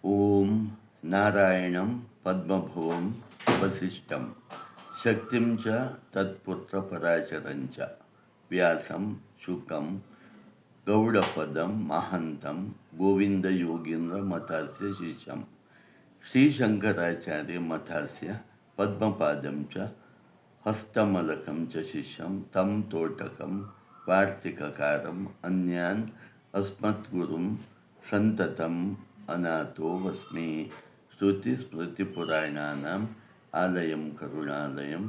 ಓಂ ನಾರಾಯಣಂ ಪದ್ಮಭುವಂ ವಸಿಷ್ಠಂ ಶಕ್ತಿಂ ಚ ತತ್ಪುತ್ರ ಪರಾಶರಂಚ ವ್ಯಾಸಂ ಶುಕಂ ಗೌಡಪದಂ ಮಹಂತಂ ಗೋವಿಂದ ಯೋಗೀಂದ್ರ ಮತಾಸ್ಯ ಶಿಷ್ಯಂ ಶ್ರೀಶಂಕರಾಚಾರ್ಯ ಮತಾಸ್ಯ ಪದ್ಮಪಾದಂ ಚ ಹಸ್ತಮಲಕಂ ಚ ಶಿಷ್ಯಂ ತಂ ತೋಟಕಂ ವಾರ್ತಿಕಕಾರಂ ಅನ್ಯಾನ್ ಅಸ್ಮದ್ಗುರುಂ ಸಂತತಂ ಅನಾಥೋ ವಸ್ಮಿ ಶ್ರುತಿಸ್ಮೃತಿಪುರಾಣಾನಾಂ ಆಲಯಂ ಕರುಣಾಲಯಂ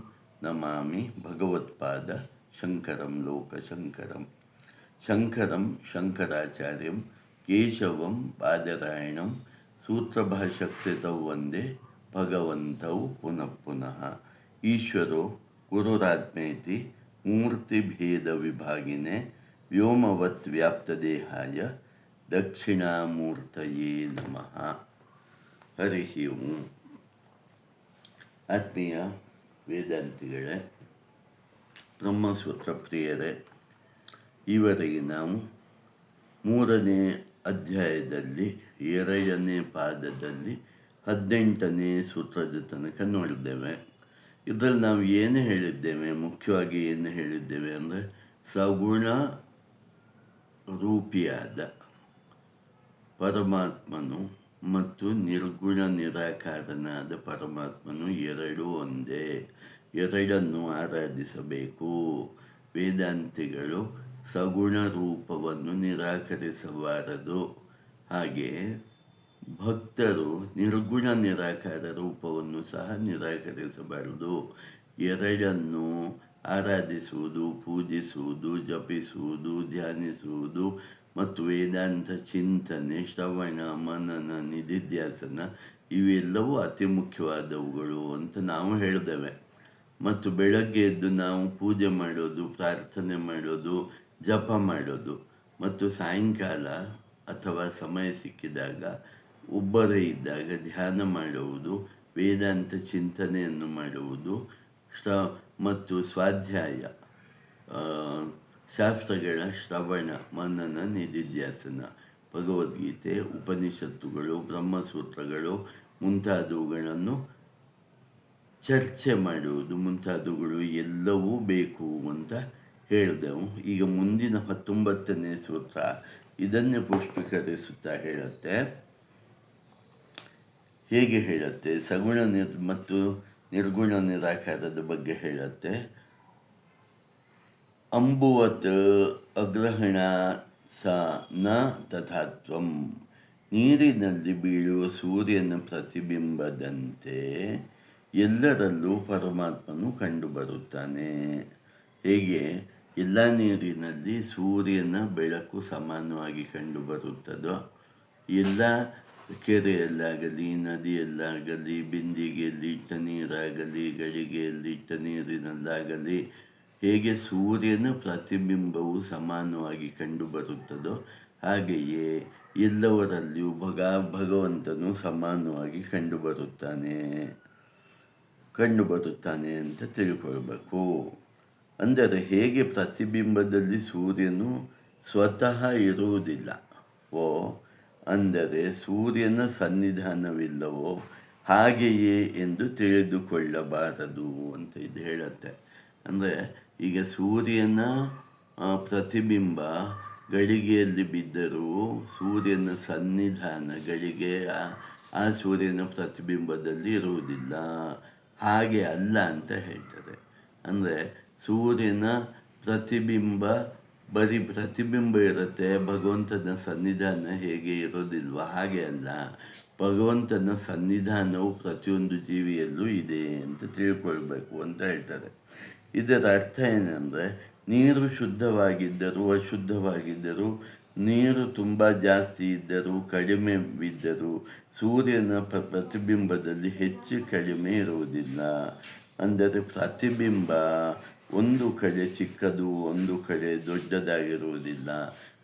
ನಮಾಮಿ ಭಗವತ್ಪಾದ ಶಂಕರಂ ಲೋಕಶಂಕರಂ ಶಂಕರಂ ಶಂಕರಾಚಾರ್ಯಂ ಕೇಶವಂ ಬಾದರಾಯಣಂ ಸೂತ್ರಭಾಷ್ಯಕೃತೌ ವಂದೇ ಭಗವಂತೌ ಪುನಃ ಪುನಃ ಈಶ್ವರೋ ಗುರುರಾತ್ಮೇತಿ ಮೂರ್ತಿಭೇದ ವಿಭಾಗಿನೇ ವ್ಯೋಮವತ್ ವ್ಯಾಪ್ತದೇಹಾಯ ದಕ್ಷಿಣಾಮೂರ್ತಯೇ ನಮಃ. ಹರಿ ಓಂ. ಆತ್ಮೀಯ ವೇದಾಂತಿಗಳೇ, ಬ್ರಹ್ಮಸೂತ್ರ ಪ್ರಿಯರೇ, ಈವರೆಗೆ ನಾವು 3ನೇ ಅಧ್ಯಾಯದಲ್ಲಿ 2ನೇ ಪಾದದಲ್ಲಿ 18ನೇ ಸೂತ್ರದ ತನಕ ನೋಡಿದ್ದೇವೆ. ಇದರಲ್ಲಿ ನಾವು ಏನು ಹೇಳಿದ್ದೇವೆ, ಮುಖ್ಯವಾಗಿ ಏನು ಹೇಳಿದ್ದೇವೆ ಅಂದರೆ ಸಗುಣ ರೂಪಿಯಾದ ಪರಮಾತ್ಮನು ಮತ್ತು ನಿರ್ಗುಣ ನಿರಾಕಾರನಾದ ಪರಮಾತ್ಮನು ಎರಡೂ ಒಂದೇ, ಎರಡನ್ನು ಆರಾಧಿಸಬೇಕು. ವೇದಾಂತಿಗಳು ಸಗುಣ ರೂಪವನ್ನು ನಿರಾಕರಿಸಬಾರದು. ಹಾಗೆ ಭಕ್ತರು ನಿರ್ಗುಣ ನಿರಾಕಾರ ರೂಪವನ್ನು ಸಹ ನಿರಾಕರಿಸಬಾರದು. ಎರಡನ್ನು ಆರಾಧಿಸುವುದು, ಪೂಜಿಸುವುದು, ಜಪಿಸುವುದು, ಧ್ಯಾನಿಸುವುದು ಮತ್ತು ವೇದಾಂತ ಚಿಂತನೆ, ಶ್ರವಣ, ಮನನ, ನಿಧಿಧ್ಯಾಸನ ಇವೆಲ್ಲವೂ ಅತಿ ಮುಖ್ಯವಾದವುಗಳು ಅಂತ ನಾವು ಹೇಳಿದ್ದೇವೆ. ಮತ್ತು ಬೆಳಗ್ಗೆ ಎದ್ದು ನಾವು ಪೂಜೆ ಮಾಡೋದು, ಪ್ರಾರ್ಥನೆ ಮಾಡೋದು, ಜಪ ಮಾಡೋದು ಮತ್ತು ಸಾಯಂಕಾಲ ಅಥವಾ ಸಮಯ ಸಿಕ್ಕಿದಾಗ ಒಬ್ಬರೇ ಇದ್ದಾಗ ಧ್ಯಾನ ಮಾಡುವುದು, ವೇದಾಂತ ಚಿಂತನೆಯನ್ನು ಮಾಡುವುದು ಮತ್ತು ಸ್ವಾಧ್ಯಾಯ, ಶಾಸ್ತ್ರಗಳ ಶ್ರವಣ, ಮನನ, ನಿಧಿಧ್ಯಾಸನ, ಭಗವದ್ಗೀತೆ, ಉಪನಿಷತ್ತುಗಳು, ಬ್ರಹ್ಮಸೂತ್ರಗಳು ಮುಂತಾದವುಗಳನ್ನು ಚರ್ಚೆ ಮಾಡುವುದು ಮುಂತಾದವುಗಳು ಎಲ್ಲವೂ ಬೇಕು ಅಂತ ಹೇಳಿದೆವು. ಈಗ ಮುಂದಿನ 19ನೇ ಸೂತ್ರ ಇದನ್ನೇ ಪುಷ್ಟೀಕರಿಸುತ್ತಾ ಹೇಳುತ್ತೆ. ಹೇಗೆ ಹೇಳುತ್ತೆ? ಸಗುಣ ಮತ್ತು ನಿರ್ಗುಣ ನಿರಾಕಾರದ ಬಗ್ಗೆ ಹೇಳುತ್ತೆ. ಅಂಬುವತ್ ಅಗ್ರಹಣ ಸ ನ ತಥಾತ್ವಂ. ನೀರಿನಲ್ಲಿ ಬೀಳುವ ಸೂರ್ಯನ ಪ್ರತಿಬಿಂಬದಂತೆ ಎಲ್ಲರಲ್ಲೂ ಪರಮಾತ್ಮನು ಕಂಡುಬರುತ್ತಾನೆ. ಹೇಗೆ ಎಲ್ಲ ನೀರಿನಲ್ಲಿ ಸೂರ್ಯನ ಬೆಳಕು ಸಮಾನವಾಗಿ ಕಂಡುಬರುತ್ತದೋ, ಎಲ್ಲ ಕೆರೆಯಲ್ಲಾಗಲಿ, ನದಿಯಲ್ಲಾಗಲಿ, ಬಿಂದಿಗೆಯಲ್ಲಿ ಇಟ್ಟ ನೀರಾಗಲಿ, ಗಡಿಗೆಯಲ್ಲಿ ಇಟ್ಟ ನೀರಿನಲ್ಲಾಗಲಿ ಹೇಗೆ ಸೂರ್ಯನ ಪ್ರತಿಬಿಂಬವು ಸಮಾನವಾಗಿ ಕಂಡುಬರುತ್ತದೋ, ಹಾಗೆಯೇ ಎಲ್ಲವರಲ್ಲಿಯೂ ಭಗವಂತನು ಸಮಾನವಾಗಿ ಕಂಡುಬರುತ್ತಾನೆ ಅಂತ ತಿಳ್ಕೊಳ್ಬೇಕು. ಅಂದರೆ ಹೇಗೆ ಪ್ರತಿಬಿಂಬದಲ್ಲಿ ಸೂರ್ಯನು ಸ್ವತಃ ಇರುವುದಿಲ್ಲವೋ, ಅಂದರೆ ಸೂರ್ಯನ ಸನ್ನಿಧಾನವಿಲ್ಲವೋ ಹಾಗೆಯೇ ಎಂದು ತಿಳಿದುಕೊಳ್ಳಬಾರದು ಅಂತ ಇದು ಹೇಳುತ್ತೆ. ಅಂದರೆ ಈಗ ಸೂರ್ಯನ ಪ್ರತಿಬಿಂಬ ಗಳಿಗೆಯಲ್ಲಿ ಬಿದ್ದರೂ ಸೂರ್ಯನ ಸನ್ನಿಧಾನ ಗಳಿಗೆ ಆ ಸೂರ್ಯನ ಪ್ರತಿಬಿಂಬದಲ್ಲಿ ಇರುವುದಿಲ್ಲ. ಹಾಗೆ ಅಲ್ಲ ಅಂತ ಹೇಳ್ತಾರೆ. ಅಂದರೆ ಸೂರ್ಯನ ಪ್ರತಿಬಿಂಬ ಬರೀ ಪ್ರತಿಬಿಂಬ ಇರುತ್ತೆ, ಭಗವಂತನ ಸನ್ನಿಧಾನ ಹೇಗೆ ಇರೋದಿಲ್ವ ಹಾಗೆ ಅಲ್ಲ. ಭಗವಂತನ ಸನ್ನಿಧಾನವು ಪ್ರತಿಯೊಂದು ಜೀವಿಯಲ್ಲೂ ಇದೆ ಅಂತ ತಿಳ್ಕೊಳ್ಬೇಕು ಅಂತ ಹೇಳ್ತಾರೆ. ಇದರ ಅರ್ಥ ಏನಂದರೆ, ನೀರು ಶುದ್ಧವಾಗಿದ್ದರೂ ಅಶುದ್ಧವಾಗಿದ್ದರೂ, ನೀರು ತುಂಬ ಜಾಸ್ತಿ ಇದ್ದರೂ ಕಡಿಮೆ ಬಿದ್ದರೂ ಸೂರ್ಯನ ಪ್ರತಿಬಿಂಬದಲ್ಲಿ ಹೆಚ್ಚು ಕಡಿಮೆ ಇರುವುದಿಲ್ಲ. ಅಂದರೆ ಪ್ರತಿಬಿಂಬ ಒಂದು ಕಡೆ ಚಿಕ್ಕದು, ಒಂದು ಕಡೆ ದೊಡ್ಡದಾಗಿರುವುದಿಲ್ಲ.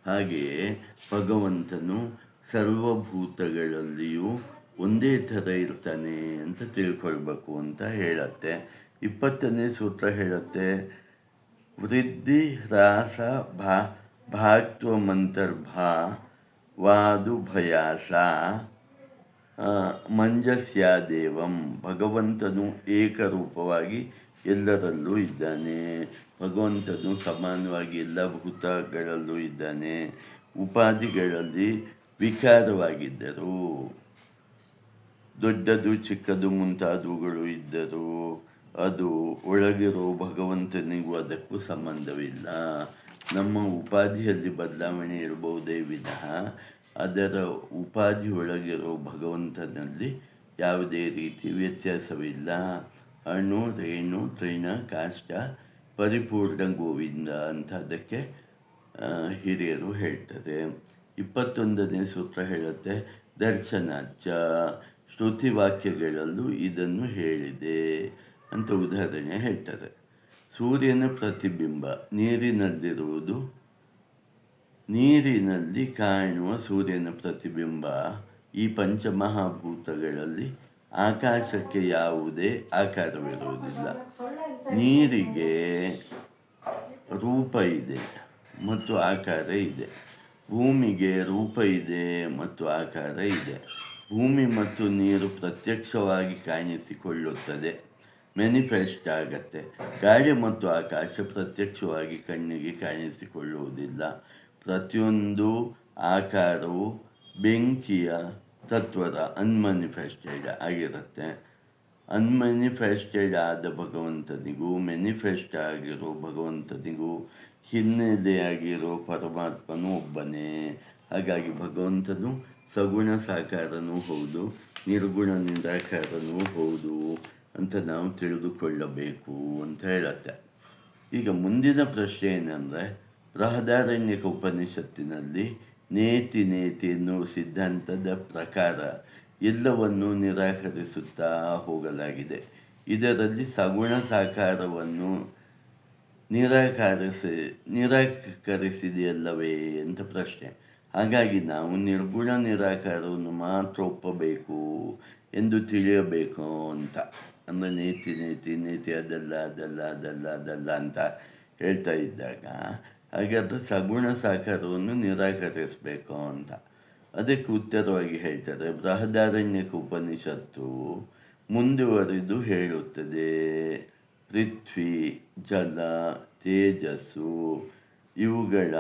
ಹಾಗೆಯೇ ಭಗವಂತನು ಸರ್ವಭೂತಗಳಲ್ಲಿಯೂ ಒಂದೇ ಥರ ಇರ್ತಾನೆ ಅಂತ ತಿಳ್ಕೊಳ್ಬೇಕು ಅಂತ ಹೇಳುತ್ತೆ. 20ನೇ ಸೂತ್ರ ಹೇಳುತ್ತೆ, ವೃದ್ಧಿ ಹ್ರಾಸ ಭಾಕ್ತ್ವಮಂತರ್ಭಾ ವಾದುಭಯಾಸ ಮಂಜಸ್ಯಾದೇವಂ, ಭಗವಂತನು ಏಕರೂಪವಾಗಿ ಎಲ್ಲರಲ್ಲೂ ಇದ್ದಾನೆ. ಭಗವಂತನು ಸಮಾನವಾಗಿ ಎಲ್ಲ ಭೂತಗಳಲ್ಲೂ ಇದ್ದಾನೆ. ಉಪಾಧಿಗಳಲ್ಲಿ ವಿಕಾರವಾಗಿದ್ದರು, ದೊಡ್ಡದು ಚಿಕ್ಕದು ಮುಂತಾದವುಗಳು ಇದ್ದರು, ಅದು ಒಳಗಿರೋ ಭಗವಂತನಿಗೂ ಅದಕ್ಕೂ ಸಂಬಂಧವಿಲ್ಲ. ನಮ್ಮ ಉಪಾಧಿಯಲ್ಲಿ ಬದಲಾವಣೆ ಇರಬಹುದೇ ವಿನಃ ಅದರ ಉಪಾಧಿ ಒಳಗಿರೋ ಭಗವಂತನಲ್ಲಿ ಯಾವುದೇ ರೀತಿ ವ್ಯತ್ಯಾಸವಿಲ್ಲ. ಅಣು ರೇಣು ತೃಣ ಕಾಷ್ಟ ಪರಿಪೂರ್ಣ ಗೋವಿಂದ ಅಂತ ಅದಕ್ಕೆ ಹಿರಿಯರು ಹೇಳ್ತಾರೆ. 21ನೇ ಸೂತ್ರ ಹೇಳುತ್ತೆ, ದರ್ಶನಾಚ, ಶ್ರುತಿ ವಾಕ್ಯಗಳಲ್ಲೂ ಇದನ್ನು ಹೇಳಿದೆ ಅಂತ ಉದಾಹರಣೆ ಹೇಳ್ತಾರೆ. ಸೂರ್ಯನ ಪ್ರತಿಬಿಂಬ ನೀರಿನಲ್ಲಿರುವುದು, ನೀರಿನಲ್ಲಿ ಕಾಣುವ ಸೂರ್ಯನ ಪ್ರತಿಬಿಂಬ ಈ ಪಂಚಮಹಾಭೂತಗಳಲ್ಲಿ ಆಕಾಶಕ್ಕೆ ಯಾವುದೇ ಆಕಾರವಿರುವುದಿಲ್ಲ. ನೀರಿಗೆ ರೂಪ ಇದೆ ಮತ್ತು ಆಕಾರ ಇದೆ, ಭೂಮಿಗೆ ರೂಪ ಇದೆ ಮತ್ತು ಆಕಾರ ಇದೆ. ಭೂಮಿ ಮತ್ತು ನೀರು ಪ್ರತ್ಯಕ್ಷವಾಗಿ ಕಾಣಿಸಿಕೊಳ್ಳುತ್ತದೆ, ಮ್ಯಾನಿಫೆಸ್ಟ್ ಆಗತ್ತೆ. ಗಾಳಿ ಮತ್ತು ಆಕಾಶ ಪ್ರತ್ಯಕ್ಷವಾಗಿ ಕಣ್ಣಿಗೆ ಕಾಣಿಸಿಕೊಳ್ಳುವುದಿಲ್ಲ. ಪ್ರತಿಯೊಂದು ಆಕಾರವು ಬೆಂಕಿಯ ತತ್ವದ ಅನ್ಮ್ಯಾನಿಫೆಸ್ಟೆಡ್ ಆಗಿರುತ್ತೆ. ಅನ್ಮ್ಯಾನಿಫೆಸ್ಟೆಡ್ ಆದ ಭಗವಂತನಿಗೂ ಮ್ಯಾನಿಫೆಸ್ಟ್ ಆಗಿರೋ ಭಗವಂತನಿಗೂ ಹಿನ್ನೆಲೆಯಾಗಿರೋ ಪರಮಾತ್ಮನೂ ಒಬ್ಬನೇ. ಹಾಗಾಗಿ ಭಗವಂತನು ಸಗುಣ ಸಾಕಾರನೂ ಹೌದು, ನಿರ್ಗುಣ ನಿರಾಕಾರನೂ ಹೌದು ಅಂತ ನಾವು ತಿಳಿದುಕೊಳ್ಳಬೇಕು ಅಂತ ಹೇಳುತ್ತೆ. ಈಗ ಮುಂದಿನ ಪ್ರಶ್ನೆ ಏನಂದರೆ, ಬೃಹದಾರಣ್ಯಕ ಉಪನಿಷತ್ತಿನಲ್ಲಿ ನೇತಿ ನೇತಿ ಎನ್ನುವ ಸಿದ್ಧಾಂತದ ಪ್ರಕಾರ ಎಲ್ಲವನ್ನೂ ನಿರಾಕರಿಸುತ್ತಾ ಹೋಗಲಾಗಿದೆ. ಇದರಲ್ಲಿ ಸಗುಣ ಸಾಕಾರವನ್ನು ನಿರಾಕರಿಸಿದೆಯಲ್ಲವೇ ಅಂತ ಪ್ರಶ್ನೆ. ಹಾಗಾಗಿ ನಾವು ನಿರ್ಗುಣ ನಿರಾಕಾರವನ್ನು ಮಾತ್ರ ಒಪ್ಪಬೇಕು ಎಂದು ತಿಳಿಯಬೇಕು ಅಂತ. ಅಂದರೆ ನೇತಿ ನೇತಿ ನೇತಿ ಅದಲ್ಲ ಅದಲ್ಲ ಅದಲ್ಲ ಅದಲ್ಲ ಅಂತ ಹೇಳ್ತಾ ಇದ್ದಾಗ ಹಾಗಾದರೆ ಸಗುಣ ಸಾಕಾರವನ್ನು ನಿರಾಕರಿಸಬೇಕು ಅಂತ. ಅದಕ್ಕೆ ಉತ್ತರವಾಗಿ ಹೇಳ್ತಾರೆ, ಬೃಹದಾರಣ್ಯಕ ಉಪನಿಷತ್ತು ಮುಂದುವರಿದು ಹೇಳುತ್ತದೆ, ಪೃಥ್ವಿ, ಜಲ, ತೇಜಸ್ಸು ಇವುಗಳ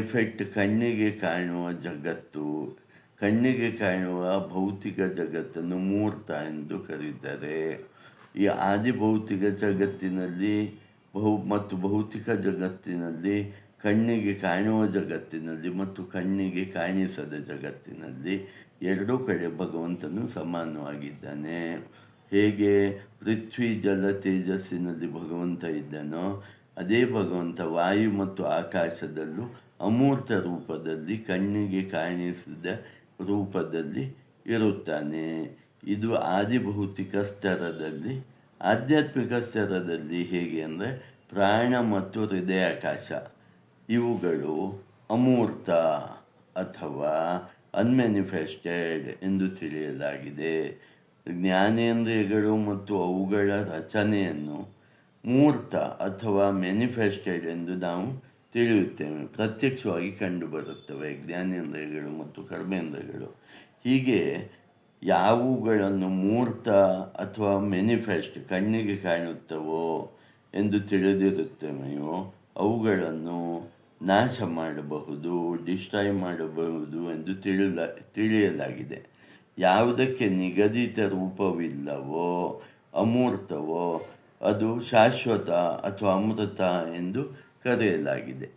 ಎಫೆಕ್ಟ್ ಕಣ್ಣಿಗೆ ಕಾಣುವ ಜಗತ್ತು, ಕಣ್ಣಿಗೆ ಕಾಣುವ ಭೌತಿಕ ಜಗತ್ತನ್ನು ಮೂರ್ತ ಎಂದು ಕರೀತಾರೆ. ಈ ಆದಿಭೌತಿಕ ಜಗತ್ತಿನಲ್ಲಿ ಮತ್ತು ಭೌತಿಕ ಜಗತ್ತಿನಲ್ಲಿ, ಕಣ್ಣಿಗೆ ಕಾಣುವ ಜಗತ್ತಿನಲ್ಲಿ ಮತ್ತು ಕಣ್ಣಿಗೆ ಕಾಣಿಸದ ಜಗತ್ತಿನಲ್ಲಿ ಎರಡೂ ಕಡೆ ಭಗವಂತನು ಸಮಾನವಾಗಿದ್ದಾನೆ. ಹೇಗೆ ಪೃಥ್ವಿ ಜಲ ತೇಜಸ್ಸಿನಲ್ಲಿ ಭಗವಂತ ಇದ್ದಾನೋ ಅದೇ ಭಗವಂತ ವಾಯು ಮತ್ತು ಆಕಾಶದಲ್ಲೂ ಅಮೂರ್ತ ರೂಪದಲ್ಲಿ, ಕಣ್ಣಿಗೆ ಕಾಣಿಸಿದ ರೂಪದಲ್ಲಿ ಇರುತ್ತಾನೆ. ಇದು ಆದಿಭೌತಿಕ ಸ್ತರದಲ್ಲಿ. ಆಧ್ಯಾತ್ಮಿಕ ಸ್ತರದಲ್ಲಿ ಹೇಗೆ ಅಂದರೆ ಪ್ರಾಣ ಮತ್ತು ಹೃದಯಾಕಾಶ ಇವುಗಳು ಅಮೂರ್ತ ಅಥವಾ ಅನ್ಮ್ಯಾನಿಫೆಸ್ಟೆಡ್ ಎಂದು ತಿಳಿಯಲಾಗಿದೆ. ಜ್ಞಾನೇಂದ್ರಿಯಗಳು ಮತ್ತು ಅವುಗಳ ರಚನೆಯನ್ನು ಮೂರ್ತ ಅಥವಾ ಮ್ಯಾನಿಫೆಸ್ಟೆಡ್ ಎಂದು ನಾವು ತಿಳಿಯುತ್ತೇವೆ. ಪ್ರತ್ಯಕ್ಷವಾಗಿ ಕಂಡುಬರುತ್ತವೆ ಜ್ಞಾನೇಂದ್ರಿಯಗಳು ಮತ್ತು ಕರ್ಮೇಂದ್ರಿಯಗಳು. ಹೀಗೆ ಯಾವುಗಳನ್ನು ಮೂರ್ತ ಅಥವಾ ಮ್ಯಾನಿಫೆಸ್ಟ್ ಕಣ್ಣಿಗೆ ಕಾಣುತ್ತವೋ ಎಂದು ತಿಳಿದಿರುತ್ತವೆಯೋ ಅವುಗಳನ್ನು ನಾಶ ಮಾಡಬಹುದು, ಡಿಸ್ಟ್ರಾಯ್ ಮಾಡಬಹುದು ಎಂದು ತಿಳಿಯಲಾಗಿದೆ. ಯಾವುದಕ್ಕೆ ನಿಗದಿತ ರೂಪವಿಲ್ಲವೋ, ಅಮೂರ್ತವೋ ಅದು ಶಾಶ್ವತ ಅಥವಾ ಅಮೃತ ಎಂದು ಕರೆಯಲಾಗಿದೆ.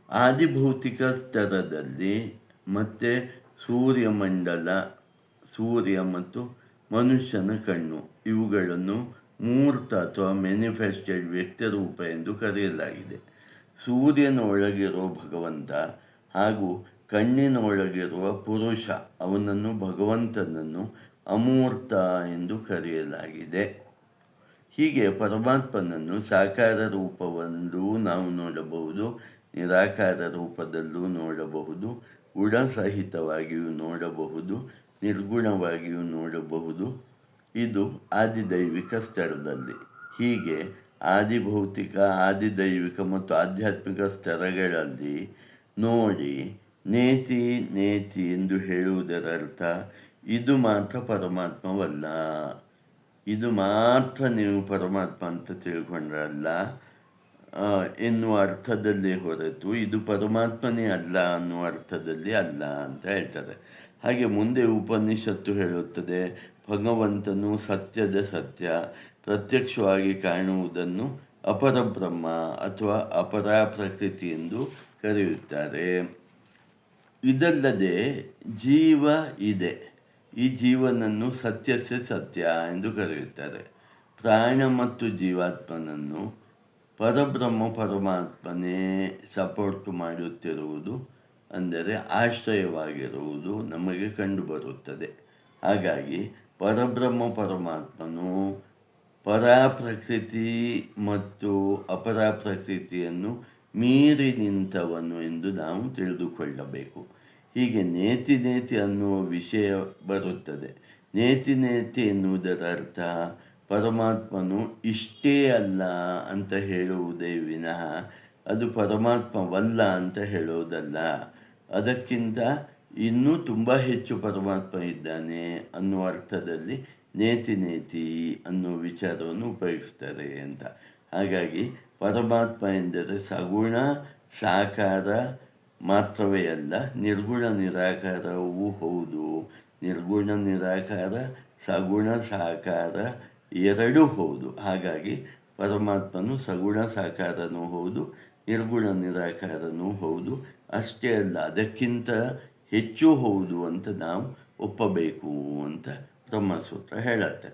ಆದಿಭೌತಿಕ ಸ್ತರದಲ್ಲಿ ಮತ್ತೆ ಸೂರ್ಯಮಂಡಲ, ಸೂರ್ಯ ಮತ್ತು ಮನುಷ್ಯನ ಕಣ್ಣು ಇವುಗಳನ್ನು ಮೂರ್ತ ಅಥವಾ ಮ್ಯಾನಿಫೆಸ್ಟೆಡ್ ವ್ಯಕ್ತರೂಪ ಎಂದು ಕರೆಯಲಾಗಿದೆ. ಸೂರ್ಯನ ಒಳಗಿರುವ ಭಗವಂತ ಹಾಗೂ ಕಣ್ಣಿನ ಒಳಗಿರುವ ಪುರುಷ ಅವನನ್ನು ಭಗವಂತನನ್ನು ಅಮೂರ್ತ ಎಂದು ಕರೆಯಲಾಗಿದೆ. ಹೀಗೆ ಪರಮಾತ್ಮನನ್ನು ಸಾಕಾರ ರೂಪವಲ್ಲೂ ನಾವು ನೋಡಬಹುದು, ನಿರಾಕಾರ ರೂಪದಲ್ಲೂ ನೋಡಬಹುದು, ಗುಣಸಹಿತವಾಗಿಯೂ ನೋಡಬಹುದು, ನಿರ್ಗುಣವಾಗಿಯೂ ನೋಡಬಹುದು. ಇದು ಆದಿದೈವಿಕ ಸ್ತರದಲ್ಲಿ. ಹೀಗೆ ಆದಿಭೌತಿಕ, ಆದಿದೈವಿಕ ಮತ್ತು ಆಧ್ಯಾತ್ಮಿಕ ಸ್ತರಗಳಲ್ಲಿ ನೋಡಿ ನೇತಿ ನೇತಿ ಎಂದು ಹೇಳುವುದರ ಅರ್ಥ ಇದು ಮಾತ್ರ ಪರಮಾತ್ಮವಲ್ಲ. ಇದು ಮಾತ್ರ ನೀವು ಪರಮಾತ್ಮ ಅಂತ ತಿಳ್ಕೊಂಡ್ರಲ್ಲ ಎನ್ನುವ ಅರ್ಥದಲ್ಲಿ ಹೊರತು ಇದು ಪರಮಾತ್ಮನೇ ಅಲ್ಲ ಅನ್ನುವ ಅರ್ಥದಲ್ಲಿ ಅಲ್ಲ ಅಂತ ಹೇಳ್ತಾರೆ. ಹಾಗೆ ಮುಂದೆ ಉಪನಿಷತ್ತು ಹೇಳುತ್ತದೆ, ಭಗವಂತನು ಸತ್ಯದ ಸತ್ಯ, ಪ್ರತ್ಯಕ್ಷವಾಗಿ ಕಾಣುವುದನ್ನು ಅಪರಬ್ರಹ್ಮ ಅಥವಾ ಅಪರಾ ಪ್ರಕೃತಿ ಎಂದು ಕರೆಯುತ್ತಾರೆ. ಇದಲ್ಲದೆ ಜೀವ ಇದೆ. ಈ ಜೀವನನ್ನು ಸತ್ಯಸ್ಯ ಸತ್ಯ ಎಂದು ಕರೆಯುತ್ತಾರೆ. ಪ್ರಾಣ ಮತ್ತು ಜೀವಾತ್ಮನನ್ನು ಪರಬ್ರಹ್ಮ ಪರಮಾತ್ಮನೇ ಸಪೋರ್ಟ್ ಮಾಡುತ್ತಿರುವುದು, ಅಂದರೆ ಆಶ್ರಯವಾಗಿರುವುದು ನಮಗೆ ಕಂಡುಬರುತ್ತದೆ. ಹಾಗಾಗಿ ಪರಬ್ರಹ್ಮ ಪರಮಾತ್ಮನು ಪರಾಪ್ರಕೃತಿ ಮತ್ತು ಅಪರಾಪ್ರಕೃತಿಯನ್ನು ಮೀರಿ ನಿಂತವನು ಎಂದು ನಾವು ತಿಳಿದುಕೊಳ್ಳಬೇಕು. ಹೀಗೆ ನೇತಿ ನೇತಿ ಅನ್ನುವ ವಿಷಯ ಬರುತ್ತದೆ. ನೇತಿ ನೇತಿ ಎನ್ನುವುದರ ಅರ್ಥ ಪರಮಾತ್ಮನು ಇಷ್ಟೇ ಅಲ್ಲ ಅಂತ ಹೇಳುವುದೇ ವಿನಃ ಅದು ಪರಮಾತ್ಮವಲ್ಲ ಅಂತ ಹೇಳುವುದಲ್ಲ. ಅದಕ್ಕಿಂತ ಇನ್ನೂ ತುಂಬ ಹೆಚ್ಚು ಪರಮಾತ್ಮ ಇದ್ದಾನೆ ಅನ್ನುವ ಅರ್ಥದಲ್ಲಿ ನೇತಿ ನೇತಿ ಅನ್ನುವ ವಿಚಾರವನ್ನು ಉಪಯೋಗಿಸ್ತಾರೆ ಅಂತ. ಹಾಗಾಗಿ ಪರಮಾತ್ಮ ಎಂದರೆ ಸಗುಣ ಸಾಕಾರ ಮಾತ್ರವೇ ಅಲ್ಲ, ನಿರ್ಗುಣ ನಿರಾಕಾರವೂ ಹೌದು. ನಿರ್ಗುಣ ನಿರಾಕಾರ, ಸಗುಣ ಸಾಕಾರ ಎರಡೂ ಹೌದು. ಹಾಗಾಗಿ ಪರಮಾತ್ಮನು ಸಗುಣ ಸಾಕಾರನೂ ಹೌದು, ನಿರ್ಗುಣ ನಿರಾಕಾರನೂ ಹೌದು. ಅಷ್ಟೇ ಅಲ್ಲ, ಅದಕ್ಕಿಂತ ಹೆಚ್ಚು ಹೌದು ಅಂತ ನಾವು ಒಪ್ಪಬೇಕು ಅಂತ ಬ್ರಹ್ಮಸೂತ್ರ ಹೇಳುತ್ತೆ.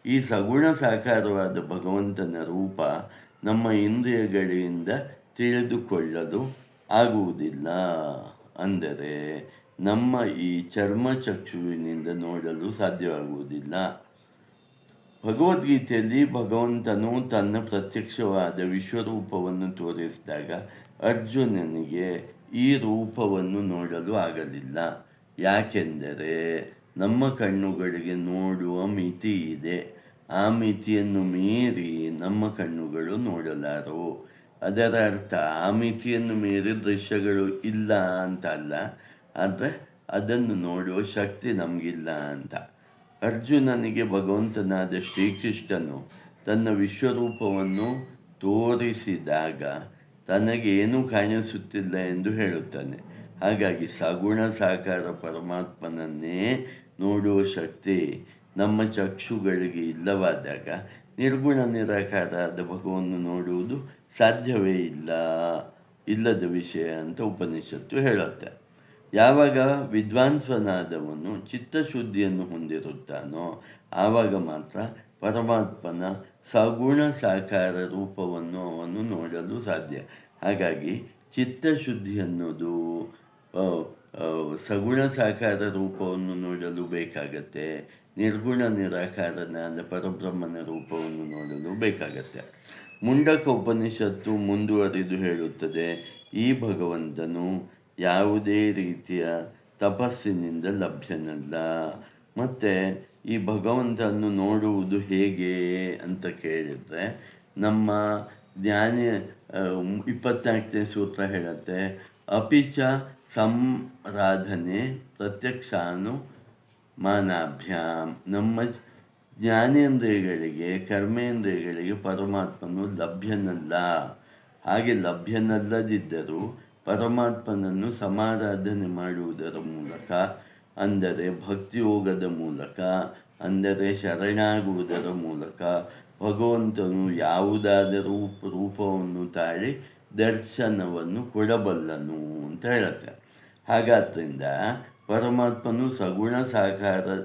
ಈ ಸಗುಣ ಸಾಕಾರವಾದ ಭಗವಂತನ ರೂಪ ನಮ್ಮ ಇಂದ್ರಿಯಗಳಿಂದ ತಿಳಿದುಕೊಳ್ಳಲು ಆಗುವುದಿಲ್ಲ. ಅಂದರೆ ನಮ್ಮ ಈ ಚರ್ಮಚಕ್ಷುವಿನಿಂದ ನೋಡಲು ಸಾಧ್ಯವಾಗುವುದಿಲ್ಲ. ಭಗವದ್ಗೀತೆಯಲ್ಲಿ ಭಗವಂತನು ತನ್ನ ಪ್ರತ್ಯಕ್ಷವಾದ ವಿಶ್ವರೂಪವನ್ನು ತೋರಿಸಿದಾಗ ಅರ್ಜುನನಿಗೆ ಈ ರೂಪವನ್ನು ನೋಡಲು ಆಗಲಿಲ್ಲ. ಯಾಕೆಂದರೆ ನಮ್ಮ ಕಣ್ಣುಗಳಿಗೆ ನೋಡುವ ಮಿತಿ ಇದೆ. ಆ ಮಿತಿಯನ್ನು ಮೀರಿ ನಮ್ಮ ಕಣ್ಣುಗಳು ನೋಡಲಾರವು. ಅದರ ಅರ್ಥ ಆ ಮಿತಿಯನ್ನು ಮೀರಿ ದೃಶ್ಯಗಳು ಇಲ್ಲ ಅಂತ ಅಲ್ಲ, ಆದರೆ ಅದನ್ನು ನೋಡುವ ಶಕ್ತಿ ನಮಗಿಲ್ಲ ಅಂತ. ಅರ್ಜುನನಿಗೆ ಭಗವಂತನಾದ ಶ್ರೀಕೃಷ್ಣನು ತನ್ನ ವಿಶ್ವರೂಪವನ್ನು ತೋರಿಸಿದಾಗ ತನಗೇನೂ ಕಾಣಿಸುತ್ತಿಲ್ಲ ಎಂದು ಹೇಳುತ್ತಾನೆ. ಹಾಗಾಗಿ ಸಗುಣ ಸಾಕಾರ ಪರಮಾತ್ಮನನ್ನೇ ನೋಡುವ ಶಕ್ತಿ ನಮ್ಮ ಚಕ್ಷುಗಳಿಗೆ ಇಲ್ಲವಾದಾಗ ನಿರ್ಗುಣ ನಿರಾಕಾರದ ಭಗವನ್ನು ನೋಡುವುದು ಸಾಧ್ಯವೇ ಇಲ್ಲದ ವಿಷಯ ಅಂತ ಉಪನಿಷತ್ತು ಹೇಳುತ್ತೆ. ಯಾವಾಗ ವಿದ್ವಾಂಸನಾದವನು ಚಿತ್ತಶುದ್ಧಿಯನ್ನು ಹೊಂದಿರುತ್ತಾನೋ ಆವಾಗ ಮಾತ್ರ ಪರಮಾತ್ಮನ ಸಗುಣ ಸಾಕಾರ ರೂಪವನ್ನು ಅವನು ನೋಡಲು ಸಾಧ್ಯ. ಹಾಗಾಗಿ ಚಿತ್ತಶುದ್ಧಿ ಅನ್ನೋದು ಸಗುಣ ಸಾಕಾರ ರೂಪವನ್ನು ನೋಡಲು ಬೇಕಾಗತ್ತೆ, ನಿರ್ಗುಣ ನಿರಾಕಾರನಾದ ಪರಬ್ರಹ್ಮನ ರೂಪವನ್ನು ನೋಡಲು ಬೇಕಾಗತ್ತೆ. ಮುಂಡಕ ಉಪನಿಷತ್ತು ಮುಂದುವರಿದು ಹೇಳುತ್ತದೆ, ಈ ಭಗವಂತನು ಯಾವುದೇ ರೀತಿಯ ತಪಸ್ಸಿನಿಂದ ಲಭ್ಯನಲ್ಲ. ಮತ್ತು ಈ ಭಗವಂತನನ್ನು ನೋಡುವುದು ಹೇಗೆ ಅಂತ ಕೇಳಿದರೆ ನಮ್ಮ ಜ್ಞಾನ 24ನೇ ಸೂತ್ರ ಹೇಳುತ್ತೆ, ಅಪಿಚ ಸಂರಾಧನೆ ಪ್ರತ್ಯಕ್ಷಾನುಮಾನಾಭ್ಯಾಂ. ನಮ್ಮ ಜ್ಞಾನೇಂದ್ರಿಯಗಳಿಗೆ ಕರ್ಮೇಂದ್ರಿಯಗಳಿಗೆ ಪರಮಾತ್ಮನು ಲಭ್ಯನಲ್ಲ. ಹಾಗೆ ಲಭ್ಯನಲ್ಲದಿದ್ದರೂ ಪರಮಾತ್ಮನನ್ನು ಸಮಾರಾಧನೆ ಮಾಡುವುದರ ಮೂಲಕ, ಅಂದರೆ ಭಕ್ತಿಯೋಗದ ಮೂಲಕ, ಅಂದರೆ ಶರಣಾಗುವುದರ ಮೂಲಕ ಭಗವಂತನು ಯಾವುದಾದರೂ ರೂಪವನ್ನು ತಾಳಿ ದರ್ಶನವನ್ನು ಕೊಡಬಲ್ಲನು ಅಂತ ಹೇಳುತ್ತೆ. ಹಾಗಾದ್ದರಿಂದ ಪರಮಾತ್ಮನು ಸಗುಣ ಸಾಕಾರನಾದರೂ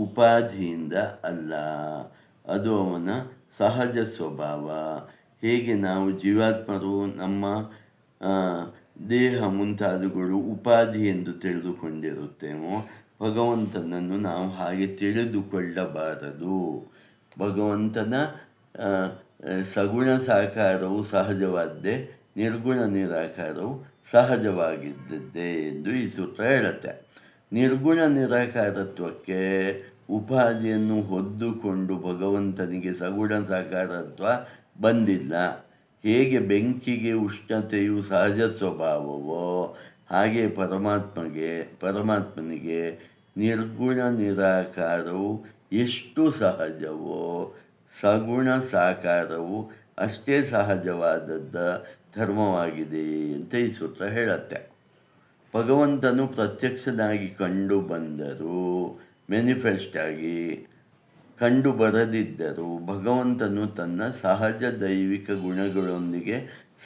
ಉಪಾಧಿಯಿಂದ ಅಲ್ಲ, ಅದು ಅವನ ಸಹಜ ಸ್ವಭಾವ. ಹೇಗೆ ನಾವು ಜೀವಾತ್ಮರು ನಮ್ಮ ದೇಹ ಮುಂತಾದವುಗಳು ಉಪಾಧಿ ಎಂದು ತಿಳಿದುಕೊಂಡಿರುತ್ತೇವೋ, ಭಗವಂತನನ್ನು ನಾವು ಹಾಗೆ ತಿಳಿದುಕೊಳ್ಳಬಾರದು. ಭಗವಂತನ ಸಗುಣ ಸಾಕಾರವು ಸಹಜವಾದ್ದೇ, ನಿರ್ಗುಣ ನಿರಾಕಾರವು ಸಹಜವಾಗಿದ್ದದ್ದೇ ಎಂದು ಈ ಸೂತ್ರ ಹೇಳುತ್ತೆ. ನಿರ್ಗುಣ ನಿರಾಕಾರತ್ವಕ್ಕೆ ಉಪಾಧಿಯನ್ನು ಹೊದ್ದುಕೊಂಡು ಭಗವಂತನಿಗೆ ಸಗುಣ ಸಾಕಾರತ್ವ ಬಂದಿಲ್ಲ. ಹೇಗೆ ಬೆಂಕಿಗೆ ಉಷ್ಣತೆಯು ಸಹಜ ಸ್ವಭಾವವೋ ಹಾಗೆ ಪರಮಾತ್ಮನಿಗೆ ನಿರ್ಗುಣ ನಿರಾಕಾರವು ಎಷ್ಟು ಸಹಜವೋ ಸಗುಣ ಸಾಕಾರವು ಅಷ್ಟೇ ಸಹಜವಾದದ್ದ ಧರ್ಮವಾಗಿದೆ ಅಂತ ಈ ಸೂತ್ರ ಹೇಳುತ್ತೆ. ಭಗವಂತನು ಪ್ರತ್ಯಕ್ಷನಾಗಿ ಕಂಡು ಬಂದರೂ ಮ್ಯಾನಿಫೆಸ್ಟ್ ಆಗಿ ಕಂಡು ಬರದಿದ್ದರೂ ಭಗವಂತನು ತನ್ನ ಸಹಜ ದೈವಿಕ ಗುಣಗಳೊಂದಿಗೆ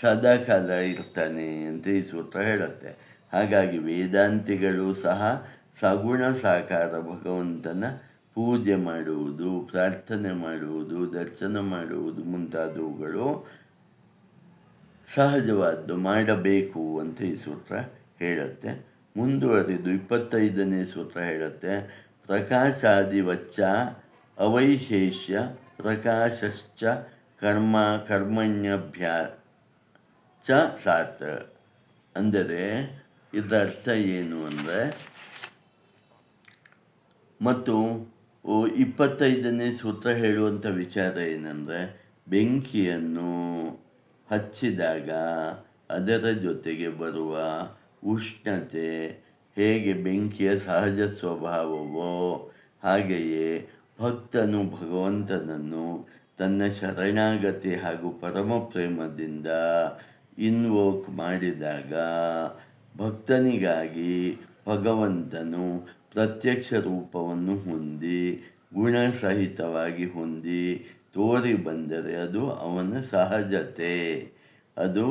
ಸದಾಕಾಲ ಇರ್ತಾನೆ ಅಂತ ಈ ಸೂತ್ರ ಹೇಳುತ್ತೆ. ಹಾಗಾಗಿ ವೇದಾಂತಿಗಳು ಸಹ ಸಗುಣ ಸಾಕಾರ ಭಗವಂತನ ಪೂಜೆ ಮಾಡುವುದು, ಪ್ರಾರ್ಥನೆ ಮಾಡುವುದು, ದರ್ಶನ ಮಾಡುವುದು ಮುಂತಾದವುಗಳು ಸಹಜವಾದ್ದು, ಮಾಡಬೇಕು ಅಂತ ಈ ಸೂತ್ರ ಹೇಳುತ್ತೆ. ಮುಂದುವರಿದು 25ನೇ ಸೂತ್ರ ಹೇಳುತ್ತೆ, ಪ್ರಕಾಶಾದಿವಚ್ಚ ಅವೈಶೇಷ್ಯ ಪ್ರಕಾಶಶ್ಚ ಕರ್ಮಣ್ಯಭ್ಯಾ ಚ ಸಾತ್. ಅಂದರೆ ಇದರ ಅರ್ಥ ಏನು ಅಂದರೆ, ಮತ್ತು 25ನೇ ಸೂತ್ರ ಹೇಳುವಂಥ ವಿಚಾರ ಏನಂದರೆ, ಬೆಂಕಿಯನ್ನು ಹಚ್ಚಿದಾಗ ಅದರ ಜೊತೆಗೆ ಬರುವ ಉಷ್ಣತೆ ಹೇಗೆ ಬೆಂಕಿಯ ಸಹಜ ಸ್ವಭಾವವೋ ಹಾಗೆಯೇ ಭಕ್ತನು ಭಗವಂತನನ್ನು ತನ್ನ ಶರಣಾಗತಿ ಹಾಗೂ ಪರಮ ಪ್ರೇಮದಿಂದ ಇನ್ವೋಕ್ ಮಾಡಿದಾಗ ಭಕ್ತನಿಗಾಗಿ ಭಗವಂತನು ಪ್ರತ್ಯಕ್ಷ ರೂಪವನ್ನು ಹೊಂದಿ ಗುಣಸಹಿತವಾಗಿ ಹೊಂದಿ ತೋರಿ ಬಂದರೆ ಅದು ಅವನ ಸಹಜತೆ, ಅದು